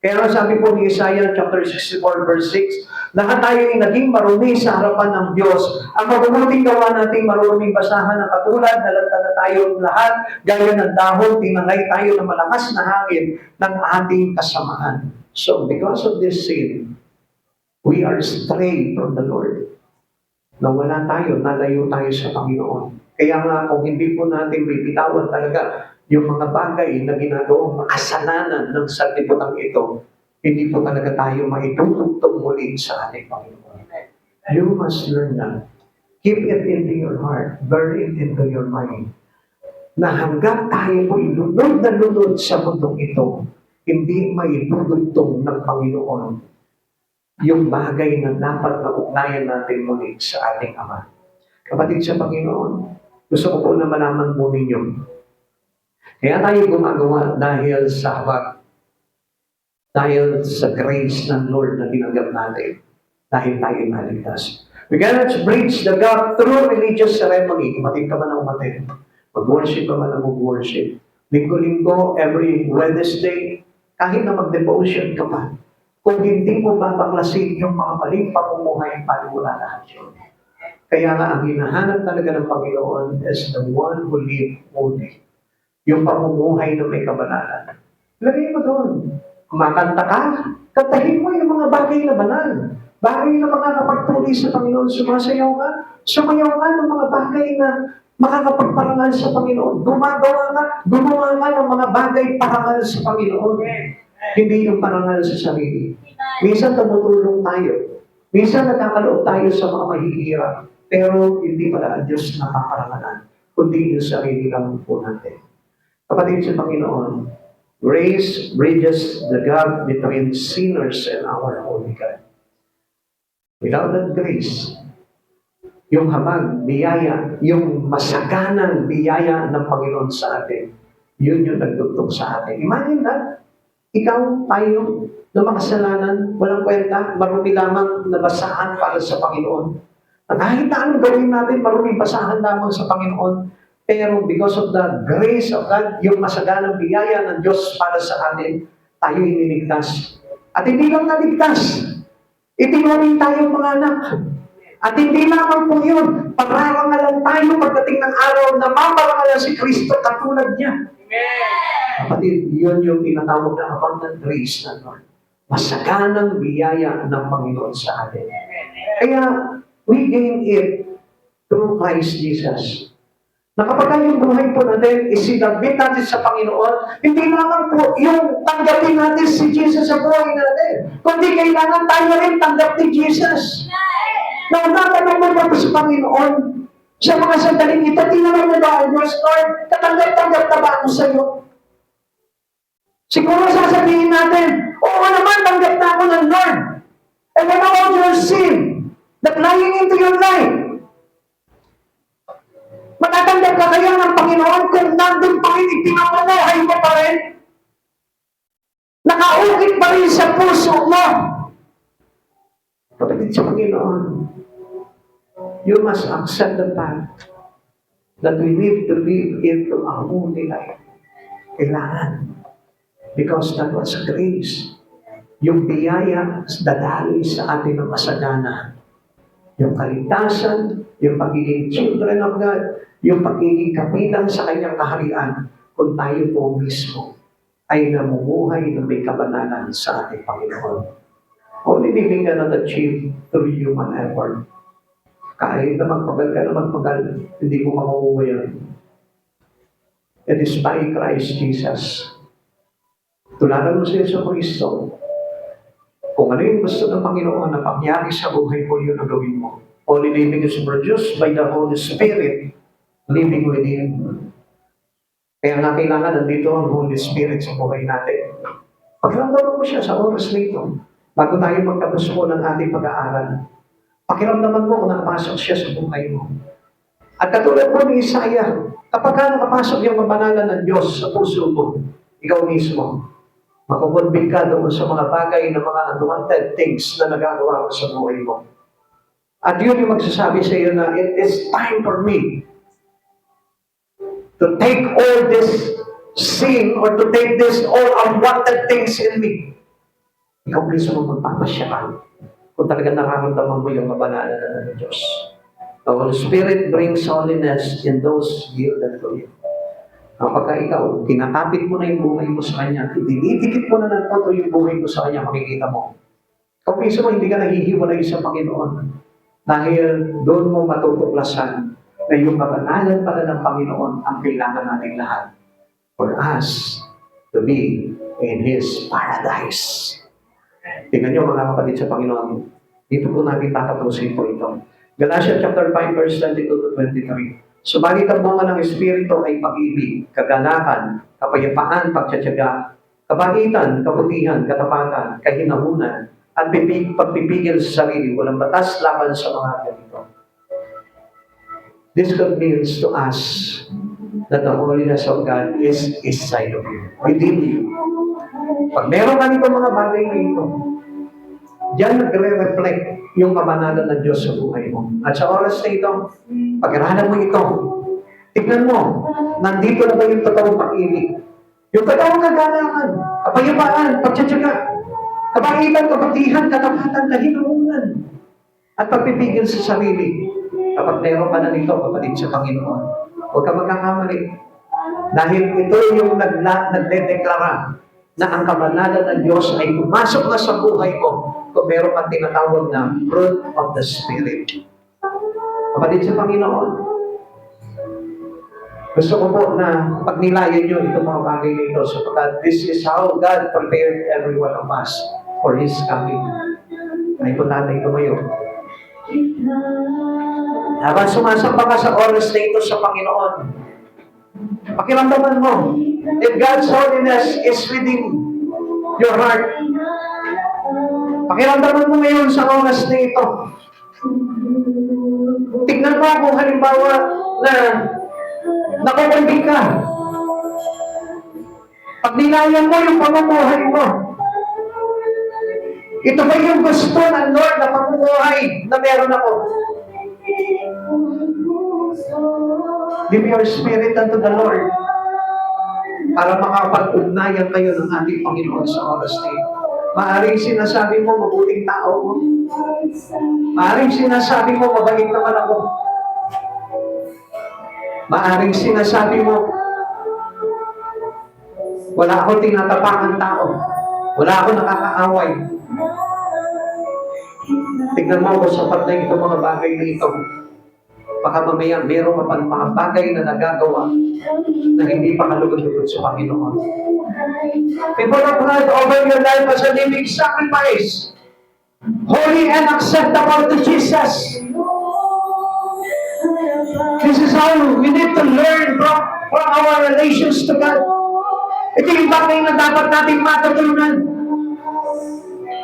Kaya nga sabi po ni Isaiah chapter 64 verse 6, lahat tayo ay naging marumi sa harapan ng Diyos. Ang mabubuting gawa natin marunong basahan ng katulad, nalanta na tayo lahat, gaya ng dahon, tinangay tayo ng malakas na hangin ng ating kasamaan. So, because of this sin, we are strayed from the Lord. Nawala tayo, nalayo tayo sa Panginoon. Kaya nga, kung hindi po natin bibitawan talaga yung mga bagay na ginagawang makasalanan ng sanlibutan ito, hindi po talaga tayo maitutugtong muli sa ating Panginoon. You must learn that. Keep it into your heart. Burn it into your mind. Na hanggang tayo po lunod na lunod sa mundong ito, hindi maitutugtong ng Panginoon yung bagay na dapat na ugnayan natin muli sa ating Ama. Kapatid sa Panginoon, gusto ko po na malaman po ninyo. Kaya tayo gumagawa dahil sa habag. Dahil sa grace ng Lord na tinanggap natin. Dahil tayo maligtas. We cannot bridge the gap through religious ceremony. Umatin ka man ang umatin. Mag-worship ka man ang mag-worship. Linggo-linggo, every Wednesday, kahit na mag-devotion ka pa. Kung hindi mo babaklasin yung mga maling pamumuhay, paano wala lahat yun? Kaya nga, ang hinahanap talaga ng Panginoon is the one who live holy. Yung pamumuhay na may kabanalan. Lagay mo doon. Kumakanta ka, kantahin mo yung mga bagay na banal. Bagay na makakapagpuli sa Panginoon. Sumasayaw ka. Sumayaw ka ng mga bagay na makakapagparangal sa Panginoon. Gumawa ka ng mga bagay parangal sa Panginoon. Hindi yung parangal sa sarili. Minsan tumutulong tayo. Minsan nagkakaloob tayo sa mga mahihirap. Pero hindi pala ang Diyos nakaparangalan, kundi yung sarili lang po natin. Kapatid sa Panginoon, grace bridges the gap between sinners and our holy God. Without that grace, yung habag, biyaya, yung masaganang biyaya ng Panginoon sa atin, yun yung nagdugtong sa atin. Imagine that, ikaw, tayo, na makasalanan, walang kwenta, marumi lamang nabasahan para sa Panginoon. At kahit na anong gawin natin, maruming basahan lamang sa Panginoon. Pero because of the grace of God, yung masaganang biyaya ng Diyos para sa atin, tayo iniligtas. At hindi lang naligtas, itinuring tayong mga anak. At hindi lamang po yun, paglarangalan tayo pagdating ng araw na maparangalan si Kristo katulad niya. Kapatid, yun yung tinatawag na abundant grace ng Lord. Masaganang biyaya ng Panginoon sa atin. Kaya, we gain it through Christ Jesus. Na kapag yung buhay po natin, isinabit natin sa Panginoon, hindi lamang po yung tanggapin natin si Jesus sa buhay natin, kundi kailangan tayo rin tanggap ni Jesus. Na natanong mo ba sa Panginoon, sa mga sandaling ito, tinanong mo ba ang Diyos, Lord, katanggap-tanggap na ba ako sa iyo? Siguro sasabihin natin, oo naman, tanggap na ako ng Lord. And what about your sin that lying into your life? Matatanggap ka kaya ng Panginoon kung nandun pa rin ipinamumuhay mo pa rin? Nakaukit pa rin sa puso mo? Kapatid sa Panginoon, you must accept the fact that we need to live into a holy life. Kailangan. Because that was grace. Yung biyaya, dadaloy sa atin ng masagana. Yung kaligtasan, yung pagiging children of God, yung pagiging kapitan sa kanyang kaharian, kung tayo po mismo ay namumuhay na may kabanalan sa ating Panginoon. Only living cannot achieve through human effort. Kahit na magpagal ka na magpagal, hindi mo makukuha yan. It is by Christ Jesus. Tularan mo siya sa Kristo. Kung ano yung gusto ng Panginoon na pangyari sa buhay mo, yun ang gawin mo. Only living is produced by the Holy Spirit living within. Kaya nga kailangan nandito ang Holy Spirit sa buhay natin. Pakiramdaman mo siya sa oras na ito. Bago tayo magtapos po ng ating pag-aaral, pakiramdaman mo kung nakapasok siya sa buhay mo. At katulad po ni Isaiah, kapag nakapasok yung mabanalan ng Diyos sa puso mo, ikaw mismo, makukonbig ka doon sa mga bagay na mga unwanted things na nagagawa mo sa buhay mo. At yun yung magsasabi sa iyo na, it is time for me to take all this sin or to take this all unwanted things in me. Ikaw mismo magpapasya ka kung talaga nararamdaman mo yung mabanalan ng Diyos. The Holy Spirit brings holiness in those yielded to Him. Kapag ikaw, kinakapit mo na yung buhay mo sa Kanya, dinidikit mo na ng todo yung buhay mo sa Kanya, makikita mo. Ikaw mismo, hindi ka nahihiwalay sa Panginoon. Dahil doon mo matutuklasan na yung kabanalan pala ng Panginoon ang kailangan nating lahat for us to be in His paradise. Tingnan niyo mga kapatid sa Panginoon, dito po natin tatapusin po ito. Galatians chapter 5 verse 22 to 23. Subalit ang bunga ng Espiritu ay pag-ibig, kagalakan, kapayapaan, pagtsatsaga, kabaitan, kabutihan, katapatan, kahinahunan, at pagpipigil sa sarili, walang batas laban sa mga ganito. This God means to us that the holiness of God is inside of you, within you. Pag meron ka nito mga bagay na ito, diyan nagre-reflect yung kabanalan ng Diyos sa buhay mo. At sa oras na ito, pag-aralan mo ito, tignan mo, nandito na ba yung totoong pag-ibig? Yung totoong kagalakan, kapayapaan, pagtsatsaga, kabaitan, kabutihan, katapatan, kahinahunan, at pagpipigil sa sarili. Kapag meron ka na nito, kapatid sa Panginoon, huwag ka magkakamali. Dahil ito yung nagdedeklara na ang kabanalan ng Diyos ay pumasok na sa buhay mo kung meron kang tinatawag na fruit of the Spirit. Kapatid sa Panginoon, gusto ko po na pagnilayan nyo itong mga bagay na ito sapagkat this is how God prepared every one of us for His coming. Ay po natin tumayo. Habang sumasamba ka sa oras na ito sa Panginoon, pakiramdaman mo, if God's holiness is within your heart, pakiramdaman mo ngayon sa oras na ito. Tignan mo kung halimbawa na nakukumbig ka. Pagnilayan mo yung pamumuhay mo. Ito ba yung gusto ng Lord na pamumuhay na meron ako? Give your spirit unto the Lord para makapag-ugnayan kayo ng ating Panginoon sa oras na ito. Maaaring sinasabi mo, mabuting tao mo. Maaaring sinasabi mo, mabait naman ako. Maaaring sinasabi mo, wala akong tinatapangan tao. Wala akong nakakaaway. Tignan mo ako sapat na itong mga bagay na ito. Baka mamaya meron ka pa mga bagay na nagagawa na hindi pa kalugod-lugod sa Panginoon. People of God, over your life as a living sacrifice, holy and acceptable to Jesus. This is how we need to learn from our relations to God. Ito yung bagay na dapat natin matutunan.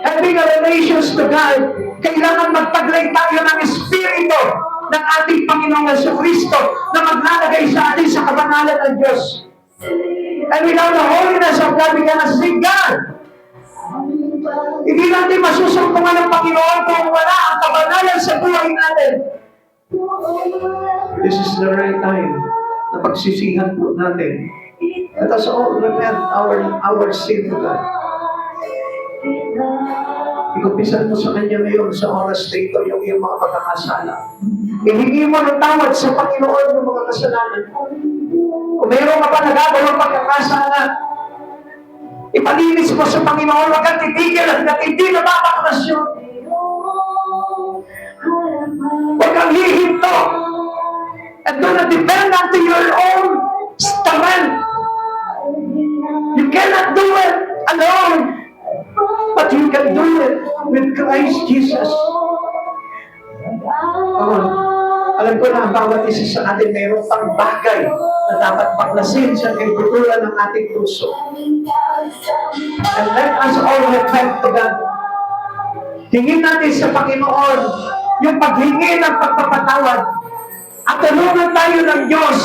Having a relations to God, kailangan magtaglay tayo ng Espiritu ng ating Panginoong Jesucristo na maglalagay sa atin sa kabanalan ng Diyos. And without the holiness of God, we cannot see God. Hindi natin masusumpungan ng Panginoon kung wala ang kabanalan sa buhay natin. This is the right time na pagsisihan po natin. Let us all repent our sin to God. Ikupisan mo sa Kanya ngayon sa oras na ito yung iyong mga pagkakasala. Ihingi mo ng tawad sa Panginoon ng mga kasalanan. Kung mayroon ka pa nagagawang pagkakasala, ipalinis mo sa Panginoon, huwag kang titigil at hindi nababaklas yun. Huwag kang hihinto. And do not depend unto your own strength. You cannot do it alone. But you can do it with Christ Jesus. Come on. Alam ko na ang bawat isa sa atin mayroong pang bagay na dapat baklasin sa kagbutulan ng ating puso. And let us all repent to God. Hingin natin sa Panginoon yung paghingi ng pagpapatawad at tulungan tayo ng Diyos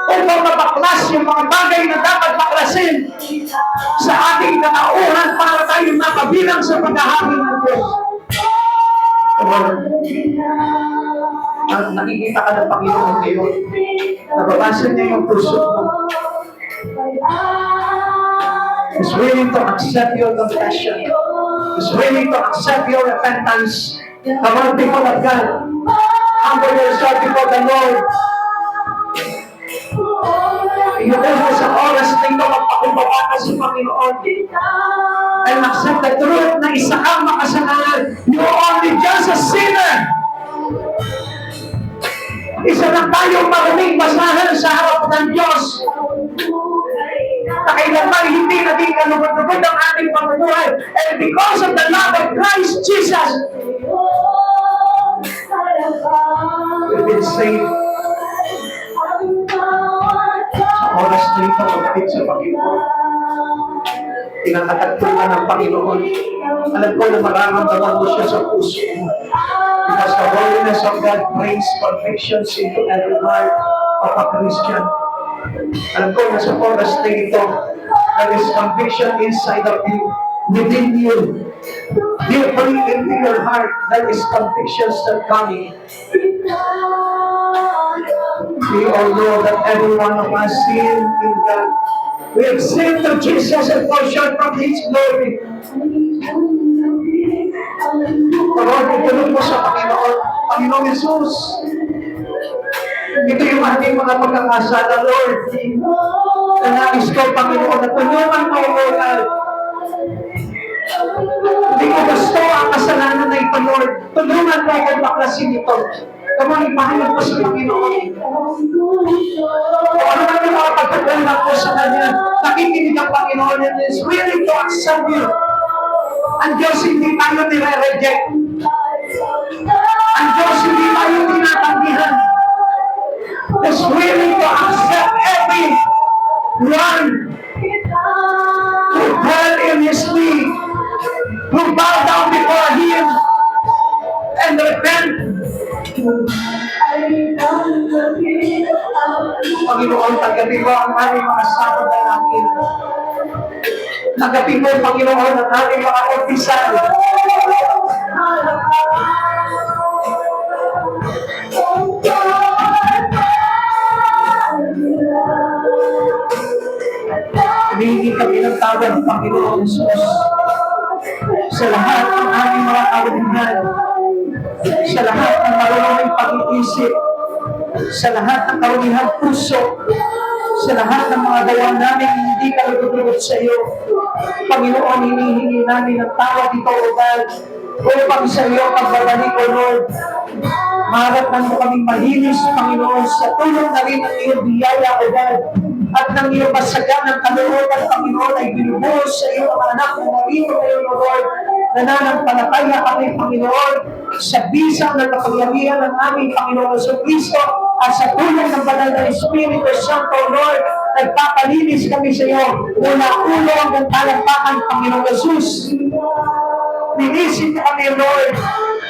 upang mabaklas yung mga bagay na dapat baklasin sa ating katauhan para tayo makabilang sa paghahari ng Diyos. At nakikita ka ng Panginoon ngayon. Nababasa niya yung puso mo. He's willing to accept your confession. He's willing to accept your repentance. Come on, people of God. Humble yourself before the Lord. Inutos mo sa oras na ito magpakumbaba ka sa Panginoon. And accept the truth na isa kang makasalanan. You're only just a sinner. Isa lang tayong maraming basahan sa harap ng Diyos. Na kailanman hindi naging kalugod-lugod ang ating pamumuhay. And because of the love of Christ Jesus, we've been saved. Sa oras na ito, magkakit sa Panginoon. Tinatagpuan ng Panginoon. Alam ko na mararamdaman mo siya sa puso mo. Because the holiness of God brings perfections into every heart of a Christian. Alam ko na sa oras na ito, there is conviction inside of you, within you. Deeply into your heart, there is convictions that coming. We all know that every one of us sin in God. We have sinned to Jesus and fall short from His glory. Lord, itulong mo sa Panginoon, Panginoong Jesus. Ito yung ating mga pagkakasala, Lord. Na nais ko, Panginoon, na tulungan mo, Lord. Hindi ko gusto ang kasalanan na ito, Lord. Tulungan mo akong baklasin ito. Kamang ipahayag ko sa Panginoon. Kung ano man yung mga pagkakalang ko sa Kanya, nakikinig ang Panginoon and is willing to accept you. Ang Diyos hindi tayo nire-reject. Ang Diyos hindi tayo tinatanggihan. Is willing to accept every one who fell in His knee, who bow down before Him and repent. Panginoon, tanggapin mo ang aming mga sakot na namin. Tanggapin mo, Panginoon, ang aming mga ofisal. Humingi kami ng tawad, Panginoon Jesus, sa lahat ng aming mga karumihan, sa lahat ng marunong pag-iisip, sa lahat ng karumihang puso, sa lahat ng mga gawa namin hindi kalugod-lugod sa iyo. Panginoon, hinihingi namin ang tawad ito, O God, upang sa iyo pagbabalik, O Lord. Maharapnan mo kaming mahilis, Panginoon, sa tulong na rin ng iyong biyaya, O God, at ng iyong masaganang kalooban, Panginoon, ay binubuhos sa iyo ang anak ng marito ngayon, O Lord. Nananampalataya kami, Panginoon, sa bisang ng kapangyarihan ng aming Panginoon sa Kristo at sa tulong ng banal na Espiritu Santo, Lord, nagpapalinis kami sa iyo mula ulo hanggang talampakan, Panginoon Jesus. Linisin kami, Lord,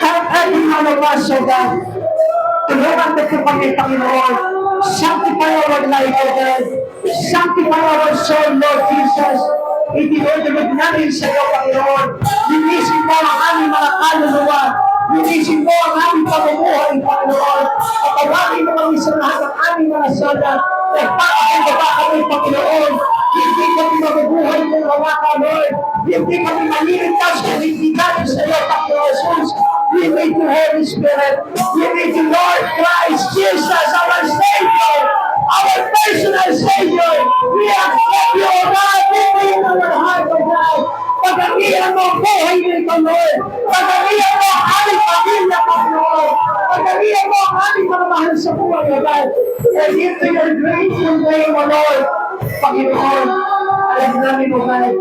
at every one of us, O God. Tulungan mo kami, Panginoon. Sanctify our life, O God. Sanctify our soul, Lord Jesus. Itinudulog namin sa iyo, Panginoon. Linisin mo ang aming mga kaluluwa. Linisin mo ang aming pamumuhay, Panginoon. Patawagin mo kami sa lahat ng aming mga sala. Nagpapakita kami, Panginoon. Hindi kami mabubuhay kung wala ka, Lord. Hindi kami maliligtas kung hindi natin sa iyo, Panginoon Jesus. We need the Holy Spirit. We need the Lord Christ Jesus, our Savior, our personal Savior. We accept you, O God, in our heart, O God. Pagkamihan mo ang buhay nito, Lord. Pagkamihan mo ang aming pamilya, Panginoon. Pagkamihan mo ang aming mga mahal sa buhay, O God. And into your grateful name, O Lord. Panginoon, alam namin, O God,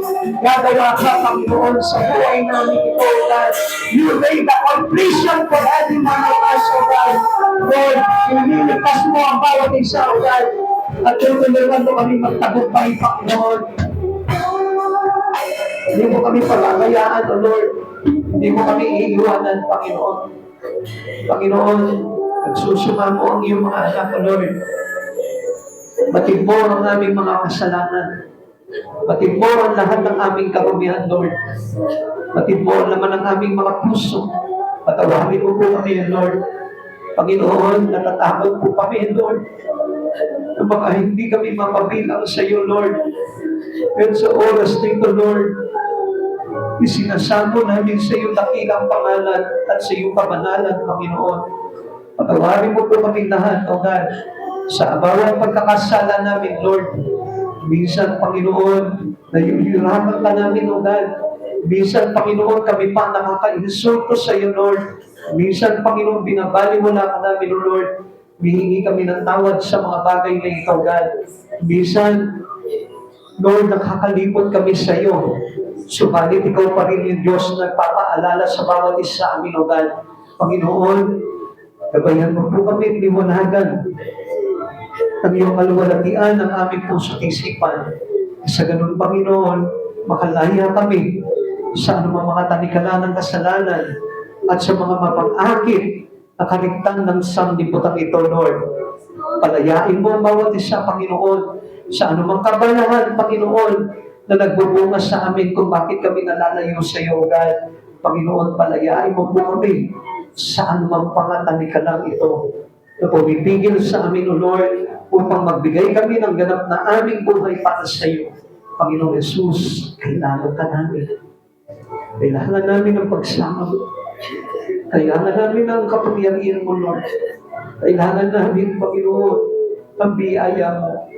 gagawa ka, Panginoon, sa buhay namin ito, O God. You made the completion for every one of us, O God. Lord, ililigtas mo ang bawat isa, O God. At tutulungan mo kami magtagumpay, Panginoon. Hindi mo kami pagkakayaan, O Lord. Hindi mo kami iiwanan, Panginoon. Panginoon, nagsusuma mo ang iyong mga anak, O Lord. Batid mo ang aming mga kasalanan. Batid mo ang lahat ng aming karumihan, Lord. Batid mo ang laman ng aming mga puso. Patawarin mo po kami, Lord. Panginoon, natatakot po kami, Lord. Na baka hindi kami mapabilang sa iyo, Lord. At sa oras na ito, Lord, isinasamo namin sa iyo dakilang pangalan at sa iyong kabanalan, Panginoon. Patawarin mo po kami lahat, O God, sa bawat pagkakasala namin, Lord. Minsan, Panginoon, nahihirapan ka namin, O God. Minsan, Panginoon, kami pa nakaka-insulto sa iyo, Lord. Minsan, Panginoon, binabaliwala ka namin, O Lord. Hihingi kami ng tawad sa mga bagay na ikaw, God. Minsan, Lord, nakakalimot kami sa iyo. Subalit, ikaw pa rin yung Diyos na nagpapaalala sa bawat isa amin, O God. Panginoon, gabayan mo po kami, liwanagan ang iyong kaluwalhatian ng aming puso't isipan. Sa ganun, Panginoon, makalaya kami sa anumang mga tanikala ng kasalanan at sa mga mapang-akit na kaligtan ng sanglibutan ito, Lord. Palayain mo ang bawat isa, Panginoon, sa anumang kabalahan, Panginoon, na nagbubunga sa amin kung bakit kami nalalayo sa iyo, God. Panginoon, palayain mo po kami sa anumang pangatanikalang ito na pumipigil sa amin, O Lord, upang magbigay kami ng ganap na aming buhay para sa iyo. Panginoon Jesus, kailangan ka namin. Kailangan namin ang pagsama mo. Kailangan namin ang kapangyarihan mo, Lord. Kailangan namin, Panginoon, ang biyaya mo.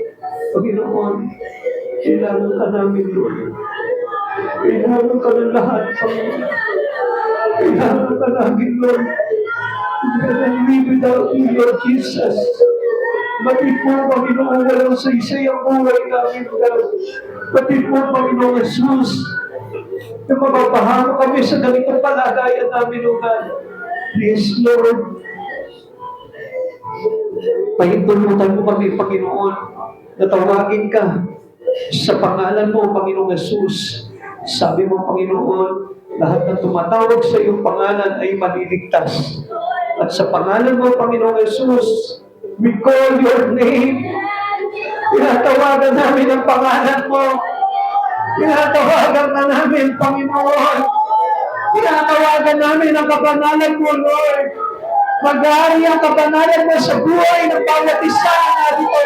Panginoon, kailangan ka namin, Lord. Kailangan ka ng lahat, Panginoon. Kailangan ka namin, Lord. We cannot live without you, Lord Jesus. Batid mo, Panginoon, walang saysay ang buhay namin, God. Batid mo, Panginoon Jesus, na mapapahama kami sa ganitong palagayan namin, O God. Please, Lord, pahintulutan mo kami, Panginoon, na tawagin ka sa pangalan mo, Panginoong Jesus. Sabi mo, Panginoon, lahat ng tumatawag sa iyong pangalan ay maliligtas. At sa pangalan mo, Panginoong Jesus, we call your name. Tinatawagan namin ang pangalan mo. Tinatawagan ka namin, Panginoon. Tinatawagan namin ang kabanalan mo, Lord. Mag-aari ang kabanalan mo sa buhay ng bawat isa na dito,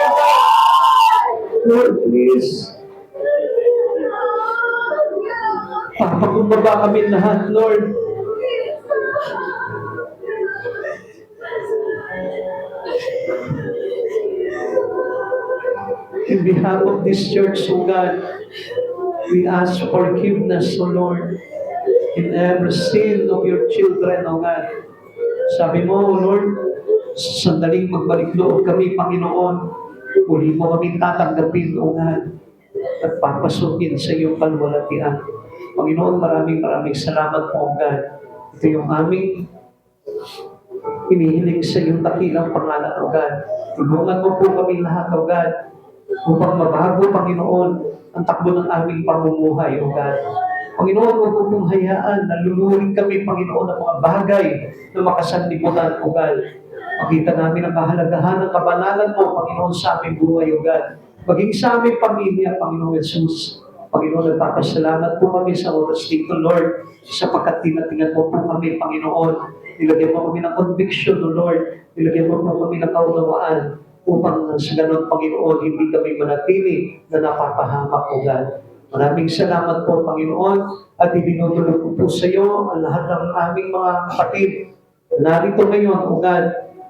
Lord, please. Papakumbaba kami lahat, Lord. In behalf of this church, O God, we ask forgiveness, O Lord, in every sin of your children, O God. Sabi mo, O Lord, sa sandaling magbalik loob kami, Panginoon, uli mo kami tatanggapin, O God, at papasukin sa iyong kaluwalhatian. Panginoon, maraming salamat po, O God. Ito yung aming inihiling sa iyong dakilang pangalan, O God. Tulungan mo po kami lahat, O God, upang mabago, Panginoon, ang takbo ng aming pamumuhay, O God. Panginoon, huwag mo pong hayaan na lulurin kami, Panginoon, ng mga bagay na makasanlibutan, O God. Makita namin ang kahalagahan ng kabanalan mo, Panginoon, sa aming buhay, O God. Maging sa aming pamilya, Panginoon Jesus. Panginoon, nagpapasalamat po kami sa oras dito, Lord, sapagkat tinatingan mo po kami, Panginoon. Nilagyan mo kami ng conviction, O Lord. Nilagyan mo po kami ng kaunawaan upang sa ganun, Panginoon, hindi kami manatili na napapahamak, O God. Maraming salamat po, Panginoon, at ibinudulog ko po sa iyo ang lahat ng aming mga kapatid. Narito ngayon, O God,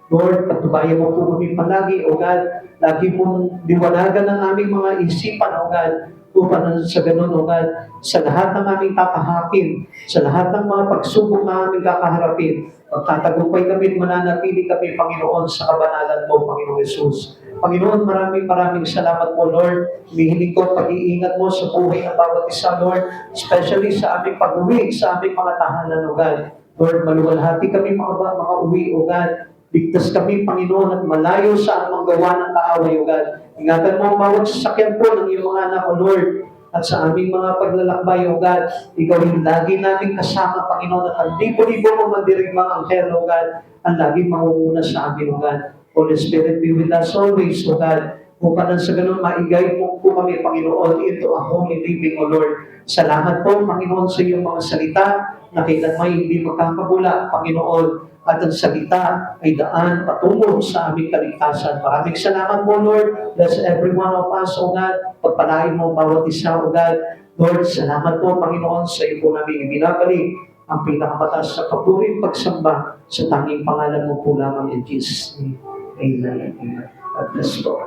Lord, patubayan mo po kami palagi, O God. Lagi mong liwanagan ang aming mga isipan, O God. Upang sa ganun, O God, sa lahat ng aming tatahakin, sa lahat ng mga pagsubok na aming kakaharapin, magtatagumpay kami at mananatili kami, Panginoon, sa kabanalan mo, Panginoon Jesus. Panginoon, maraming salamat po, Lord. Hinihiling ko ang pag-iingat mo sa buhay ng bawat isa, Lord, especially sa aming pag-uwi, sa aming mga tahanan, O God. Lord, maluwalhati kami makauwi, O God. Ligtas kami, Panginoon, at malayo sa anumang gawa ng kaaway, O God. Ingatan mo ang bawat sasakyan po ng iyong mga anak, O Lord. At sa aming mga paglalakbay, O God, Ikaw yung lagi namin kasama, Panginoon, at ang libo-libo mong mandirigmang anghel, O God, ang lagi mangunguna sa amin, O God. Holy Spirit, be with us always, O God. Upang sa ganun, maigay mo po kami, Panginoon, into a holy living, O Lord. Salamat po, Panginoon, sa iyong mga salita na kailanman hindi magkakabula, Panginoon, at ang salita ay daan patungo sa aming kaligtasan. Maraming salamat po, Lord. Bless every one of us, O God. Pagpalain mo bawat isa, O God. Lord, salamat po, Panginoon, sa iyo po namin ibinabalik ang pinakamataas sa papuri pagsamba sa tanging pangalan mo po lamang in Jesus' name. Amen. Amen. God bless po.